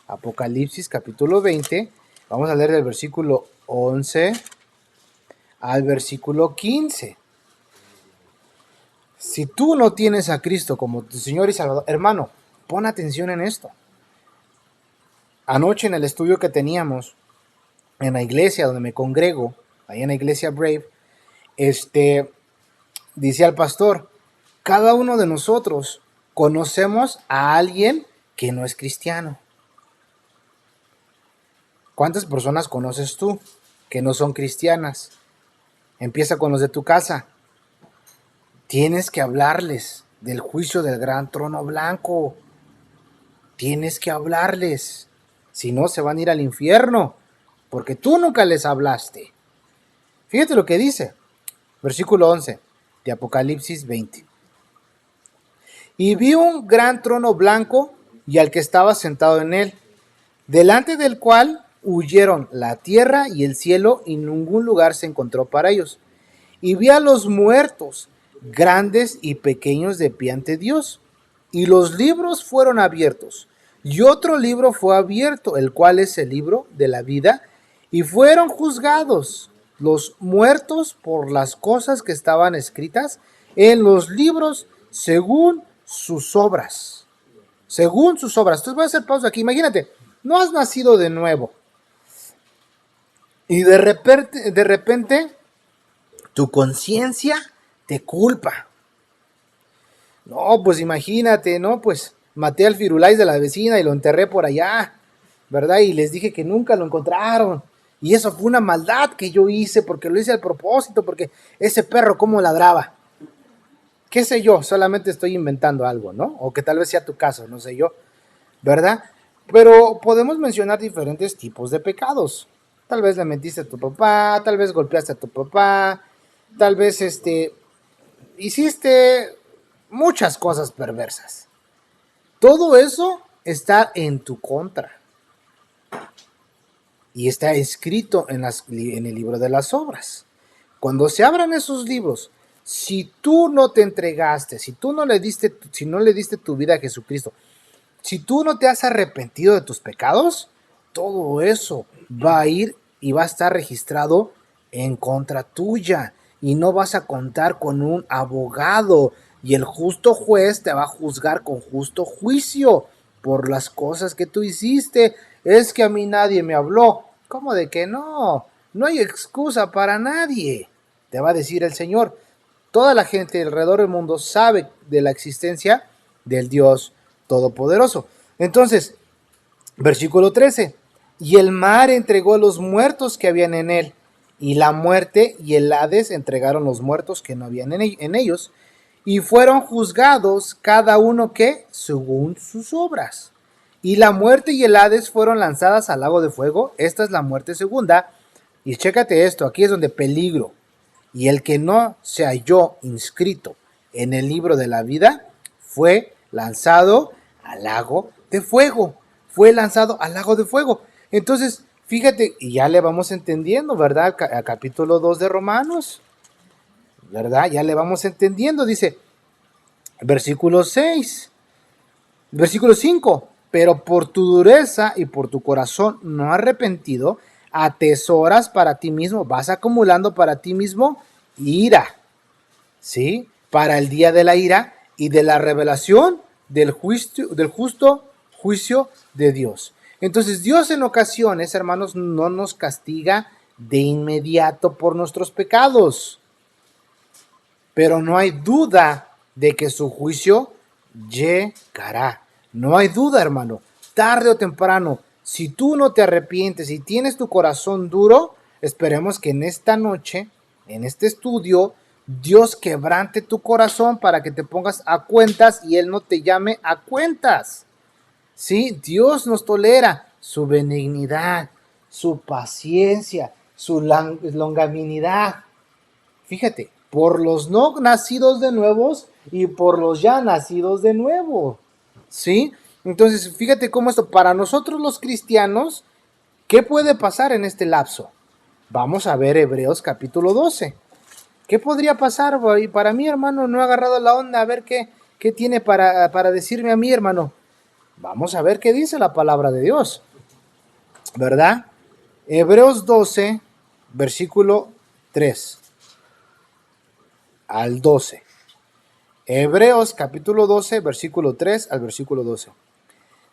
Apocalipsis, capítulo 20. Vamos a leer del versículo 11 al versículo 15. Si tú no tienes a Cristo como tu Señor y Salvador, hermano, pon atención en esto. Anoche en el estudio que teníamos, en la iglesia donde me congrego, ahí en la iglesia Brave, dice al pastor, cada uno de nosotros conocemos a alguien que no es cristiano. ¿Cuántas personas conoces tú que no son cristianas? Empieza con los de tu casa. Tienes que hablarles del juicio del gran trono blanco. Tienes que hablarles. Si no, se van a ir al infierno, porque tú nunca les hablaste. Fíjate lo que dice, versículo 11 de Apocalipsis 20. Y vi un gran trono blanco y al que estaba sentado en él, delante del cual huyeron la tierra y el cielo, y ningún lugar se encontró para ellos. Y vi a los muertos, grandes y pequeños, de pie ante Dios. Y los libros fueron abiertos. Y otro libro fue abierto, el cual es el libro de la vida. Y fueron juzgados los muertos por las cosas que estaban escritas en los libros según sus obras. Según sus obras. Entonces voy a hacer pausa aquí. Imagínate, no has nacido de nuevo. Y de repente tu conciencia te culpa. No, pues imagínate, ¿no? Pues maté al firulais de la vecina y lo enterré por allá, ¿verdad? Y les dije que nunca lo encontraron. Y eso fue una maldad que yo hice, porque lo hice al propósito, porque ese perro cómo ladraba. Qué sé yo, solamente estoy inventando algo, ¿no? O que tal vez sea tu caso, no sé yo, ¿verdad? Pero podemos mencionar diferentes tipos de pecados. Tal vez le mentiste a tu papá, tal vez golpeaste a tu papá, tal vez hiciste muchas cosas perversas. Todo eso está en tu contra. Y está escrito en el libro de las obras. Cuando se abran esos libros, si tú no te entregaste, si no le diste tu vida a Jesucristo, si tú no te has arrepentido de tus pecados, todo eso va a ir y va a estar registrado en contra tuya. Y no vas a contar con un abogado. Y el justo juez te va a juzgar con justo juicio por las cosas que tú hiciste. Es que a mí nadie me habló. ¿Cómo de que no? No hay excusa para nadie, te va a decir el Señor. Toda la gente alrededor del mundo sabe de la existencia del Dios Todopoderoso. Entonces, versículo 13. Y el mar entregó los muertos que habían en él, y la muerte y el Hades entregaron los muertos que no habían en ellos, y fueron juzgados cada uno que según sus obras. Y la muerte y el Hades fueron lanzadas al lago de fuego. Esta es la muerte segunda. Y chécate esto, aquí es donde peligro. Y el que no se halló inscrito en el libro de la vida fue lanzado al lago de fuego. Fue lanzado al lago de fuego. Entonces, fíjate, y ya le vamos entendiendo, ¿verdad? A capítulo 2 de Romanos, ¿verdad? Ya le vamos entendiendo, dice, versículo 6, versículo 5, pero por tu dureza y por tu corazón no arrepentido, atesoras para ti mismo, vas acumulando para ti mismo ira, ¿sí? Para el día de la ira y de la revelación del justo juicio de Dios. Entonces Dios en ocasiones, hermanos, no nos castiga de inmediato por nuestros pecados, pero no hay duda de que su juicio llegará. No hay duda, hermano, tarde o temprano, si tú no te arrepientes y tienes tu corazón duro, esperemos que en esta noche, en este estudio, Dios quebrante tu corazón para que te pongas a cuentas y Él no te llame a cuentas. Sí, Dios nos tolera su benignidad, su paciencia, su longanimidad. Fíjate, por los no nacidos de nuevos y por los ya nacidos de nuevo. ¿Sí? Entonces, fíjate cómo esto, para nosotros los cristianos, ¿qué puede pasar en este lapso? Vamos a ver Hebreos capítulo 12. ¿Qué podría pasar? Y para mí, hermano, no he agarrado la onda, a ver qué tiene para decirme a mí, hermano. Vamos a ver qué dice la palabra de Dios, ¿verdad? Hebreos 12, versículo 3 al 12. Hebreos capítulo 12, versículo 3 al versículo 12.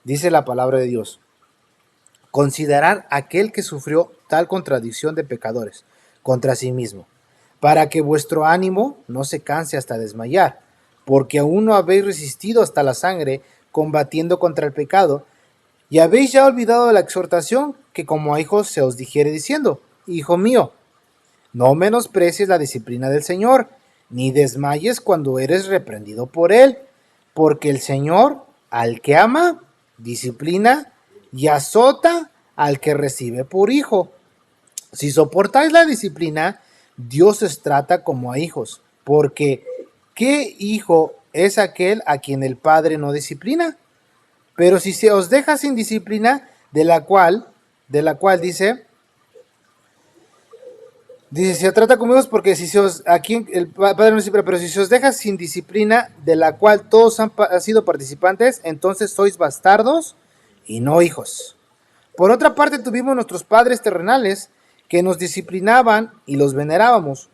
Dice la palabra de Dios. Considerar aquel que sufrió tal contradicción de pecadores contra sí mismo, para que vuestro ánimo no se canse hasta desmayar, porque aún no habéis resistido hasta la sangre, combatiendo contra el pecado, y habéis ya olvidado la exhortación que como a hijos se os dijere diciendo: Hijo mío, no menosprecies la disciplina del Señor, ni desmayes cuando eres reprendido por Él, porque el Señor, al que ama, disciplina y azota al que recibe por hijo. Si soportáis la disciplina, Dios os trata como a hijos, porque ¿qué hijo es aquel a quien el Padre no disciplina? Pero si se os deja sin disciplina, de la cual dice, se trata como hijos porque si se os, aquí el Padre no disciplina, pero si se os deja sin disciplina, de la cual todos han sido participantes, entonces sois bastardos y no hijos. Por otra parte, tuvimos nuestros padres terrenales que nos disciplinaban y los venerábamos.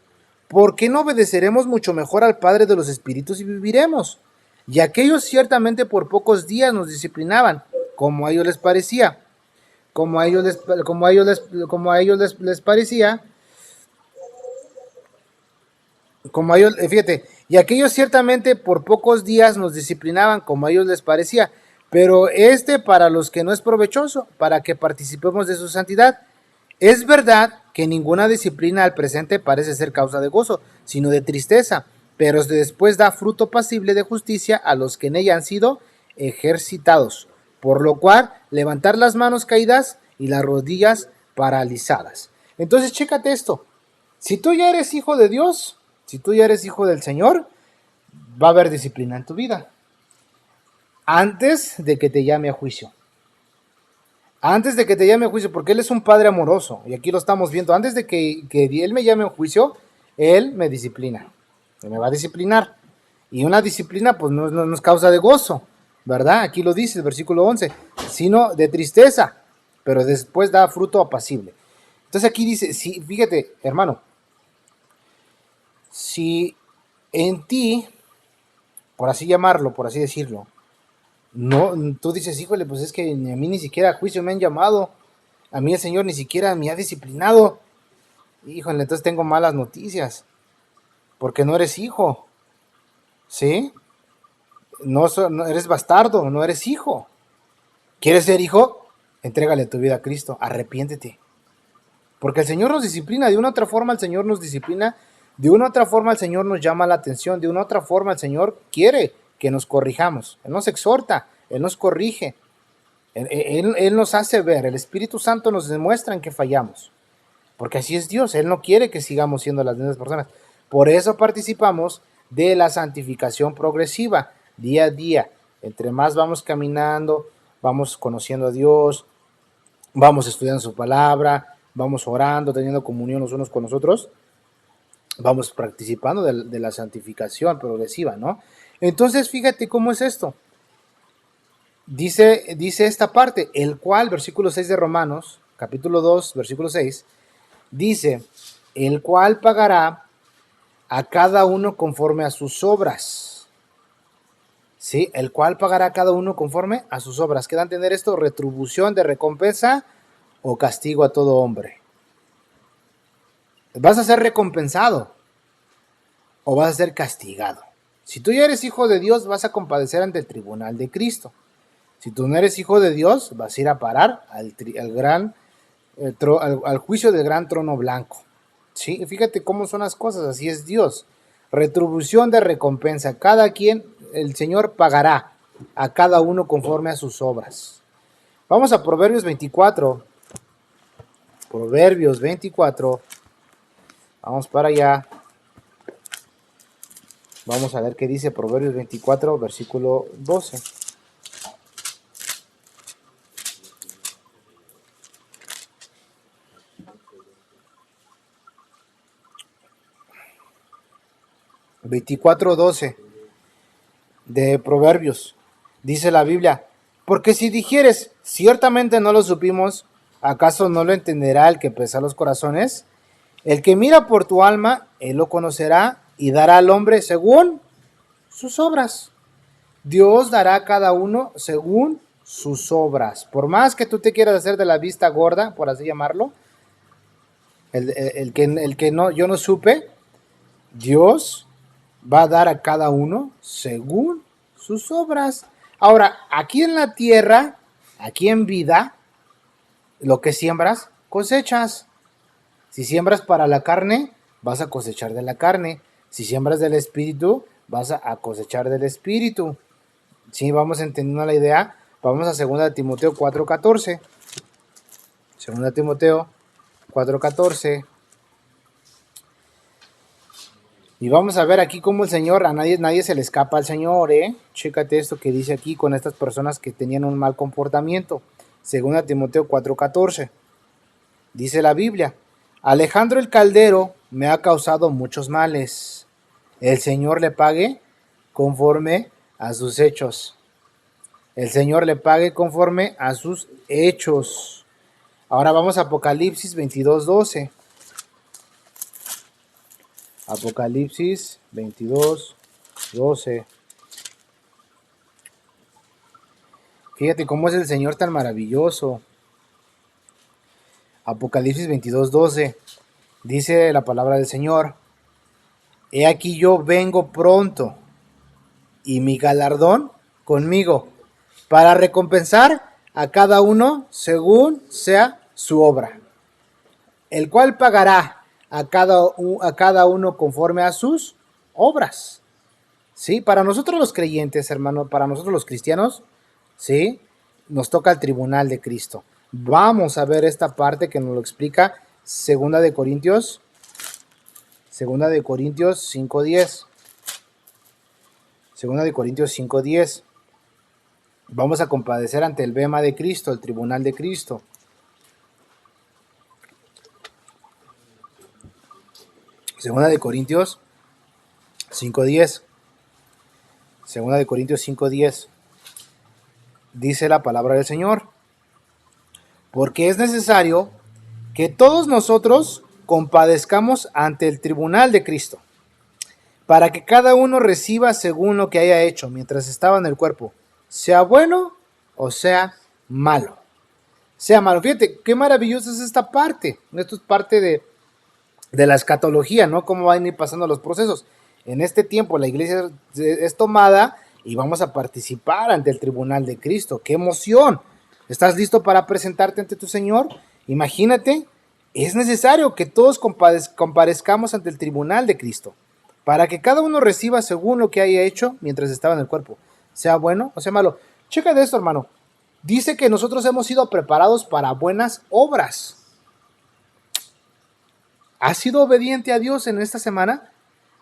¿Por qué no obedeceremos mucho mejor al Padre de los Espíritus y viviremos? Y aquellos ciertamente por pocos días nos disciplinaban, como a ellos les parecía. Como a ellos les parecía. Como a ellos, fíjate, y aquellos ciertamente por pocos días nos disciplinaban como a ellos les parecía, pero para los que no es provechoso, para que participemos de su santidad. Es verdad que ninguna disciplina al presente parece ser causa de gozo, sino de tristeza, pero después da fruto pasible de justicia a los que en ella han sido ejercitados, por lo cual levantar las manos caídas y las rodillas paralizadas. Entonces, chécate esto, si tú ya eres hijo de Dios, si tú ya eres hijo del Señor, va a haber disciplina en tu vida. Antes de que te llame a juicio. Antes de que te llame a juicio, porque Él es un Padre amoroso, y aquí lo estamos viendo. Antes de que Él me llame a juicio, Él me disciplina. Me va a disciplinar. Y una disciplina, pues no es causa de gozo, ¿verdad? Aquí lo dice el versículo 11, sino de tristeza, pero después da fruto apacible. Entonces aquí dice, sí, fíjate, hermano, si en ti, por así llamarlo, por así decirlo, no, tú dices, híjole, pues es que a mí ni siquiera a juicio me han llamado, a mí el Señor ni siquiera me ha disciplinado, híjole, entonces tengo malas noticias, porque no eres hijo, ¿sí? No eres bastardo, no eres hijo. ¿Quieres ser hijo? Entrégale tu vida a Cristo, arrepiéntete. Porque el Señor nos disciplina, de una u otra forma el Señor nos disciplina, de una u otra forma el Señor nos llama la atención, de una u otra forma el Señor quiere que nos corrijamos. Él nos exhorta, Él nos corrige, Él nos hace ver, el Espíritu Santo nos demuestra en que fallamos. Porque así es Dios, Él no quiere que sigamos siendo las mismas personas. Por eso participamos de la santificación progresiva, día a día. Entre más vamos caminando, vamos conociendo a Dios, vamos estudiando su palabra, vamos orando, teniendo comunión los unos con los otros, vamos participando de la santificación progresiva, ¿no? Entonces, fíjate cómo es esto. Dice esta parte, el cual, versículo 6 de Romanos, capítulo 2, versículo 6, dice, el cual pagará a cada uno conforme a sus obras. ¿Sí? El cual pagará a cada uno conforme a sus obras. ¿Qué da a entender esto? Retribución de recompensa o castigo a todo hombre. ¿Vas a ser recompensado o vas a ser castigado? Si tú ya eres hijo de Dios, vas a compadecer ante el tribunal de Cristo. Si tú no eres hijo de Dios, vas a ir a parar al juicio del gran trono blanco. ¿Sí? Fíjate cómo son las cosas, así es Dios. Retribución de recompensa. Cada quien, el Señor pagará a cada uno conforme a sus obras. Vamos a Proverbios 24. Proverbios 24. Vamos para allá. Vamos a ver qué dice Proverbios 24, versículo 12. (24:12) de Proverbios. Dice la Biblia, porque si dijeres, ciertamente no lo supimos, ¿acaso no lo entenderá el que pesa los corazones? El que mira por tu alma, él lo conocerá y dará al hombre según sus obras. Dios dará a cada uno según sus obras. Por más que tú te quieras hacer de la vista gorda, por así llamarlo, el que no, yo no supe, Dios va a dar a cada uno según sus obras. Ahora, aquí en la tierra, aquí en vida, lo que siembras, cosechas. Si siembras para la carne, vas a cosechar de la carne. Si siembras del espíritu, vas a cosechar del espíritu. Si vamos entendiendo la idea, vamos a 2 Timoteo 4:14. 2 Timoteo 4:14. Y vamos a ver aquí cómo el Señor, a nadie se le escapa al Señor, ¿eh? Chécate esto que dice aquí con estas personas que tenían un mal comportamiento. 2 Timoteo 4:14. Dice la Biblia: Alejandro el Caldero me ha causado muchos males. El Señor le pague conforme a sus hechos. El Señor le pague conforme a sus hechos. Ahora vamos a Apocalipsis 22:12. Apocalipsis 22:12. Fíjate cómo es el Señor tan maravilloso. Apocalipsis 22:12. Dice la palabra del Señor: He aquí yo vengo pronto, y mi galardón conmigo, para recompensar a cada uno según sea su obra, el cual pagará a cada uno conforme a sus obras. ¿Sí? Para nosotros los creyentes, hermano, para nosotros los cristianos, ¿sí? Nos toca el tribunal de Cristo. Vamos a ver esta parte que nos lo explica Segunda de Corintios 5:10. Segunda de Corintios 5:10. Vamos a compadecer ante el bema de Cristo, el tribunal de Cristo. Segunda de Corintios 5:10. Segunda de Corintios 5:10. Dice la palabra del Señor: Porque es necesario que todos nosotros compadezcamos ante el tribunal de Cristo, para que cada uno reciba según lo que haya hecho mientras estaba en el cuerpo, sea bueno o sea malo. Sea malo. Fíjate, qué maravillosa es esta parte. Esto es parte de la escatología, ¿no? Cómo van a ir pasando los procesos. En este tiempo la iglesia es tomada y vamos a participar ante el tribunal de Cristo. ¡Qué emoción! ¿Estás listo para presentarte ante tu Señor? Imagínate, es necesario que todos comparezcamos ante el tribunal de Cristo, para que cada uno reciba según lo que haya hecho mientras estaba en el cuerpo, sea bueno o sea malo. Checa de esto, hermano. Dice que nosotros hemos sido preparados para buenas obras. ¿Has sido obediente a Dios en esta semana?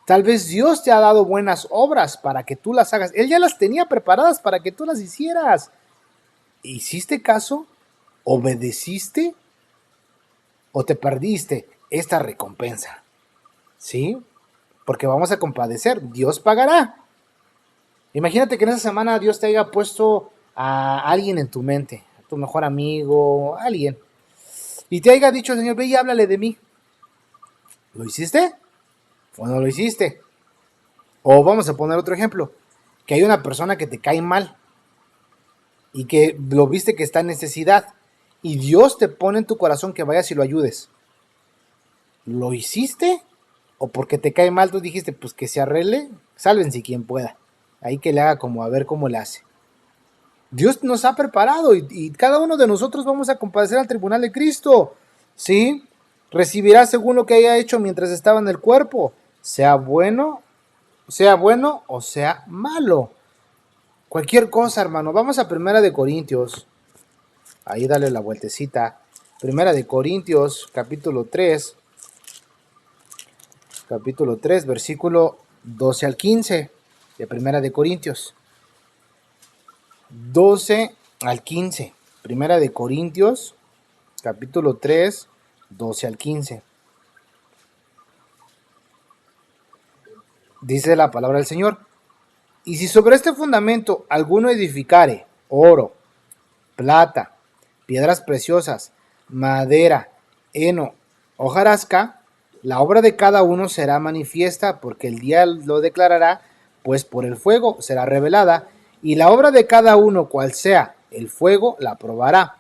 Tal vez Dios te ha dado buenas obras para que tú las hagas. Él ya las tenía preparadas para que tú las hicieras. ¿Hiciste caso? ¿Obedeciste? ¿O te perdiste esta recompensa? ¿Sí? Porque vamos a compadecer. Dios pagará. Imagínate que en esa semana Dios te haya puesto a alguien en tu mente, a tu mejor amigo, alguien, y te haya dicho: Señor, ve y háblale de mí. ¿Lo hiciste o no lo hiciste? O vamos a poner otro ejemplo, que hay una persona que te cae mal y que lo viste que está en necesidad y Dios te pone en tu corazón que vayas y lo ayudes. ¿Lo hiciste? ¿O porque te cae mal tú dijiste, pues que se arregle, sálvense quien pueda, ahí que le haga como a ver cómo le hace? Dios nos ha preparado y cada uno de nosotros vamos a compadecer al tribunal de Cristo, ¿sí? Recibirá según lo que haya hecho mientras estaba en el cuerpo, sea bueno o sea malo. Cualquier cosa, hermano. Vamos a Primera de Corintios. Ahí dale la vueltecita. Primera de Corintios, capítulo 3, versículo 12 al 15, de Primera de Corintios. 12 al 15. Primera de Corintios, capítulo 3, 12 al 15. Dice la palabra del Señor: Y si sobre este fundamento alguno edificare oro, plata, piedras preciosas, madera, heno, hojarasca, la obra de cada uno será manifiesta, porque el día lo declarará, pues por el fuego será revelada, y la obra de cada uno, cual sea el fuego, la probará.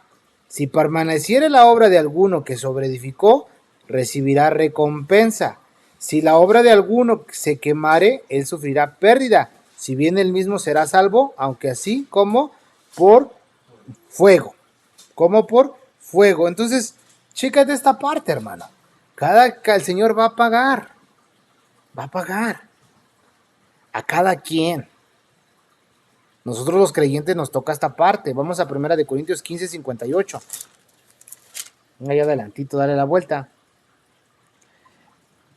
Si permaneciere la obra de alguno que sobreedificó, recibirá recompensa. Si la obra de alguno se quemare, él sufrirá pérdida, si bien él mismo será salvo, aunque así como por fuego. Como por fuego. Entonces, chécate esta parte, hermano. El Señor va a pagar. Va a pagar. A cada quien. Nosotros los creyentes nos toca esta parte. Vamos a 1 Corintios 15:58. Venga, ahí adelantito, dale la vuelta.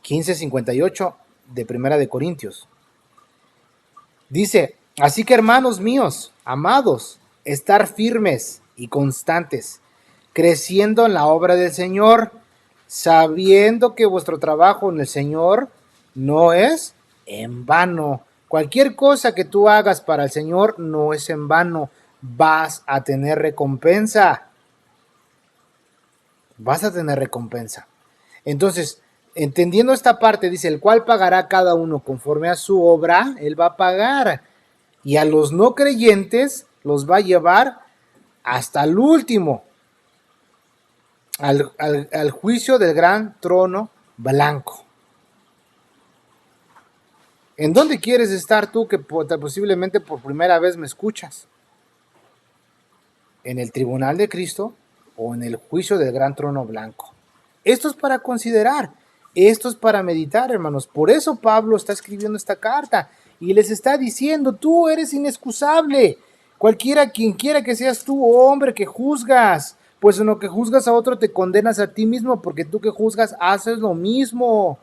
15:58 de 1 Corintios. Dice, así que hermanos míos, amados, estar firmes y constantes, creciendo en la obra del Señor, sabiendo que vuestro trabajo en el Señor no es en vano. Cualquier cosa que tú hagas para el Señor no es en vano. Vas a tener recompensa. Vas a tener recompensa. Entonces, entendiendo esta parte, dice, el cual pagará cada uno conforme a su obra, él va a pagar. Y a los no creyentes los va a llevar hasta el último, al juicio del gran trono blanco. ¿En dónde quieres estar tú que posiblemente por primera vez me escuchas? ¿En el tribunal de Cristo o en el juicio del gran trono blanco? Esto es para considerar, esto es para meditar, hermanos. Por eso Pablo está escribiendo esta carta y les está diciendo, tú eres inexcusable. Cualquiera, quien quiera que seas tú, hombre, que juzgas, pues en lo que juzgas a otro te condenas a ti mismo, porque tú que juzgas haces lo mismo.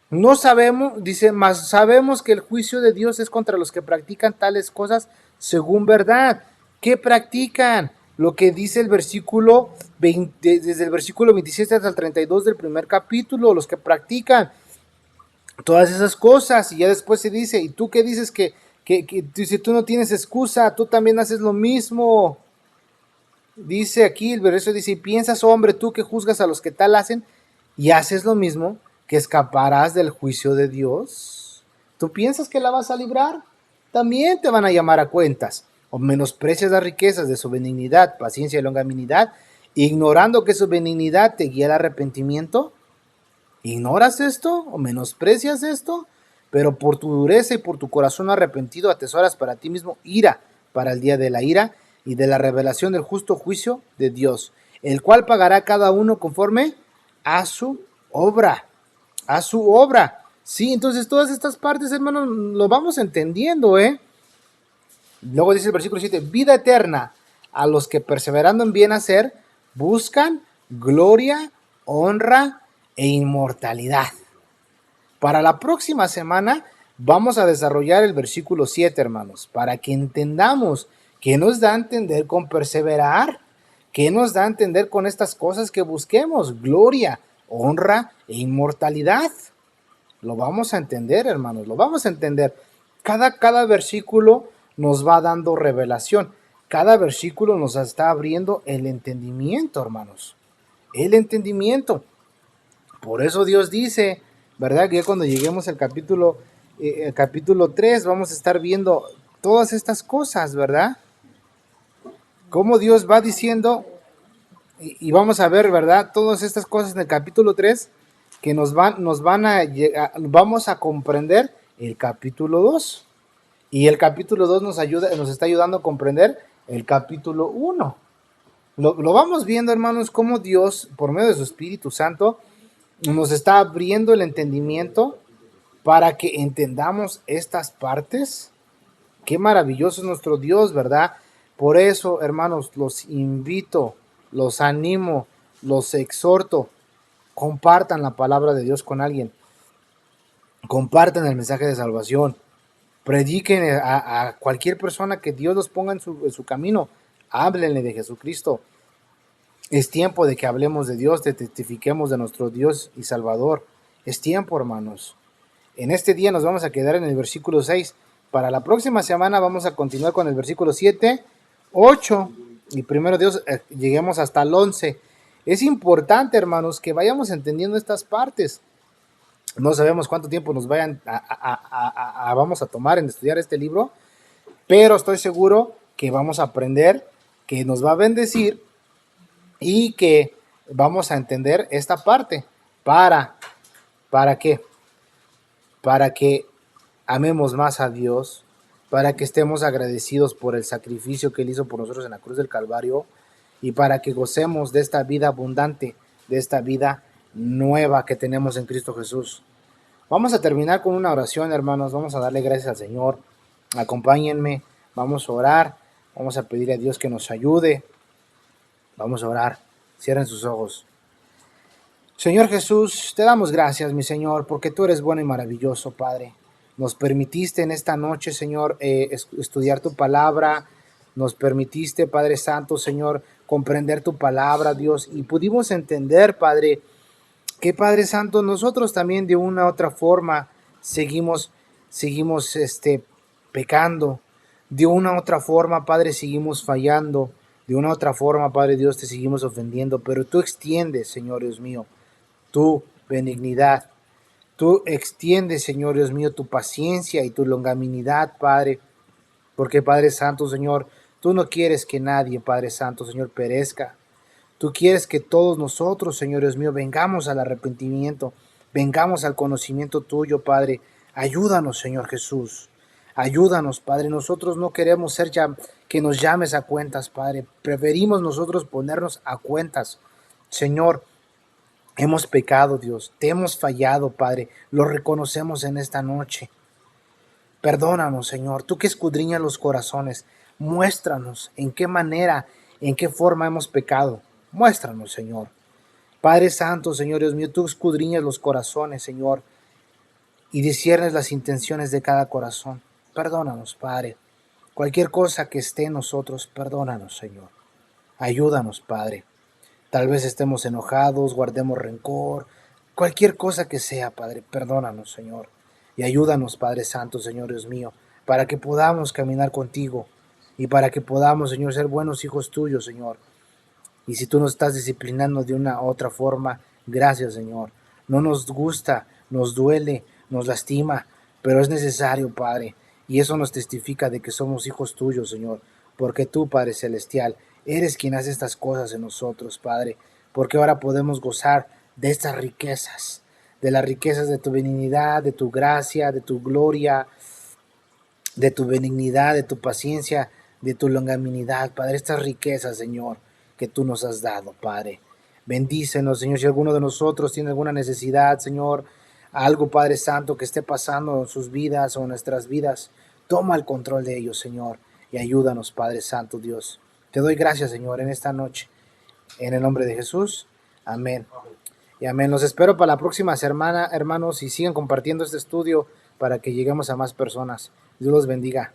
No sabemos, dice, mas sabemos que el juicio de Dios es contra los que practican tales cosas según verdad. ¿Qué practican? Lo que dice el versículo 20, desde el versículo 27 hasta el 32 del primer capítulo, los que practican todas esas cosas. Y ya después se dice, ¿y tú qué dices? Que si tú no tienes excusa, tú también haces lo mismo. Dice aquí, el verso dice, y piensas, hombre, tú que juzgas a los que tal hacen y haces lo mismo, que escaparás del juicio de Dios. ¿Tú piensas que la vas a librar? También te van a llamar a cuentas. O menosprecias las riquezas de su benignidad, paciencia y longanimidad, ignorando que su benignidad te guía al arrepentimiento. ¿Ignoras esto o menosprecias esto? Pero por tu dureza y por tu corazón arrepentido atesoras para ti mismo ira para el día de la ira y de la revelación del justo juicio de Dios, el cual pagará cada uno conforme a su obra. A su obra. Sí, entonces todas estas partes, hermanos, lo vamos entendiendo, Luego dice el versículo 7, vida eterna a los que perseverando en bien hacer, buscan gloria, honra e inmortalidad. Para la próxima semana vamos a desarrollar el versículo 7, hermanos, para que entendamos qué nos da a entender con perseverar, qué nos da a entender con estas cosas que busquemos, gloria, honra e inmortalidad. Lo vamos a entender, hermanos, lo vamos a entender. Cada versículo nos va dando revelación. Cada versículo nos está abriendo el entendimiento, hermanos. El entendimiento. Por eso Dios dice, ¿verdad? Que ya cuando lleguemos al capítulo 3 vamos a estar viendo todas estas cosas, ¿verdad? Cómo Dios va diciendo, y vamos a ver, ¿verdad? Todas estas cosas en el capítulo 3 que vamos a comprender el capítulo 2. Y el capítulo 2 nos está ayudando a comprender el capítulo 1. Lo vamos viendo, hermanos, cómo Dios, por medio de su Espíritu Santo, nos está abriendo el entendimiento para que entendamos estas partes. Qué maravilloso es nuestro Dios, ¿verdad? Por eso, hermanos, los invito, los animo, los exhorto, compartan la palabra de Dios con alguien. Compartan el mensaje de salvación. Prediquen a cualquier persona que Dios los ponga en su camino. Háblenle de Jesucristo. Es tiempo de que hablemos de Dios, de testifiquemos de nuestro Dios y Salvador. Es tiempo, hermanos. En este día nos vamos a quedar en el versículo 6. Para la próxima semana vamos a continuar con el versículo 7, 8 y primero Dios lleguemos hasta el 11. Es importante, hermanos, que vayamos entendiendo estas partes. No sabemos cuánto tiempo nos vamos a tomar en estudiar este libro, pero estoy seguro que vamos a aprender, que nos va a bendecir y que vamos a entender esta parte. ¿Para, para qué? Para que amemos más a Dios, para que estemos agradecidos por el sacrificio que Él hizo por nosotros en la cruz del Calvario y para que gocemos de esta vida abundante, de esta vida nueva que tenemos en Cristo Jesús. Vamos a terminar con una oración, hermanos. Vamos a darle gracias al Señor. Acompáñenme, vamos a orar, vamos a pedir a Dios que nos ayude. Vamos a orar. Cierren sus ojos. Señor Jesús, te damos gracias, mi Señor, porque tú eres bueno y maravilloso, Padre. Nos permitiste en esta noche, Señor, estudiar tu palabra. Nos permitiste, Padre Santo, Señor, comprender tu palabra, Dios, y pudimos entender, Padre, que Padre Santo, nosotros también de una u otra forma seguimos pecando. De una u otra forma, Padre, seguimos fallando. De una u otra forma, Padre Dios, te seguimos ofendiendo. Pero tú extiendes, Señor Dios mío, tu benignidad. Tú extiendes, Señor Dios mío, tu paciencia y tu longanimidad, Padre. Porque, Padre Santo, Señor, tú no quieres que nadie, Padre Santo, Señor, perezca. Tú quieres que todos nosotros, Señor Dios mío, vengamos al arrepentimiento, vengamos al conocimiento tuyo, Padre. Ayúdanos, Señor Jesús. Ayúdanos, Padre. Nosotros no queremos ser que nos llames a cuentas, Padre. Preferimos nosotros ponernos a cuentas. Señor, hemos pecado, Dios. Te hemos fallado, Padre. Lo reconocemos en esta noche. Perdónanos, Señor. Tú que escudriñas los corazones. Muéstranos en qué manera, en qué forma hemos pecado. Muéstranos, Señor. Padre Santo, Señor Dios mío, tú escudriñas los corazones, Señor, y disciernes las intenciones de cada corazón. Perdónanos, Padre. Cualquier cosa que esté en nosotros, perdónanos, Señor. Ayúdanos, Padre. Tal vez estemos enojados, guardemos rencor, cualquier cosa que sea, Padre, perdónanos, Señor. Y ayúdanos, Padre Santo, Señor Dios mío, para que podamos caminar contigo y para que podamos, Señor, ser buenos hijos tuyos, Señor. Y si tú nos estás disciplinando de una u otra forma, gracias, Señor. No nos gusta, nos duele, nos lastima, pero es necesario, Padre. Y eso nos testifica de que somos hijos tuyos, Señor. Porque tú, Padre Celestial, eres quien hace estas cosas en nosotros, Padre. Porque ahora podemos gozar de estas riquezas, de las riquezas de tu benignidad, de tu gracia, de tu gloria, de tu benignidad, de tu paciencia, de tu longanimidad, Padre. Estas riquezas, Señor, que tú nos has dado, Padre. Bendícenos, Señor, si alguno de nosotros tiene alguna necesidad, Señor, algo, Padre Santo, que esté pasando en sus vidas o en nuestras vidas, toma el control de ellos, Señor, y ayúdanos, Padre Santo, Dios. Te doy gracias, Señor, en esta noche. En el nombre de Jesús. Amén. Y amén. Los espero para la próxima semana, hermanos, y sigan compartiendo este estudio para que lleguemos a más personas. Dios los bendiga.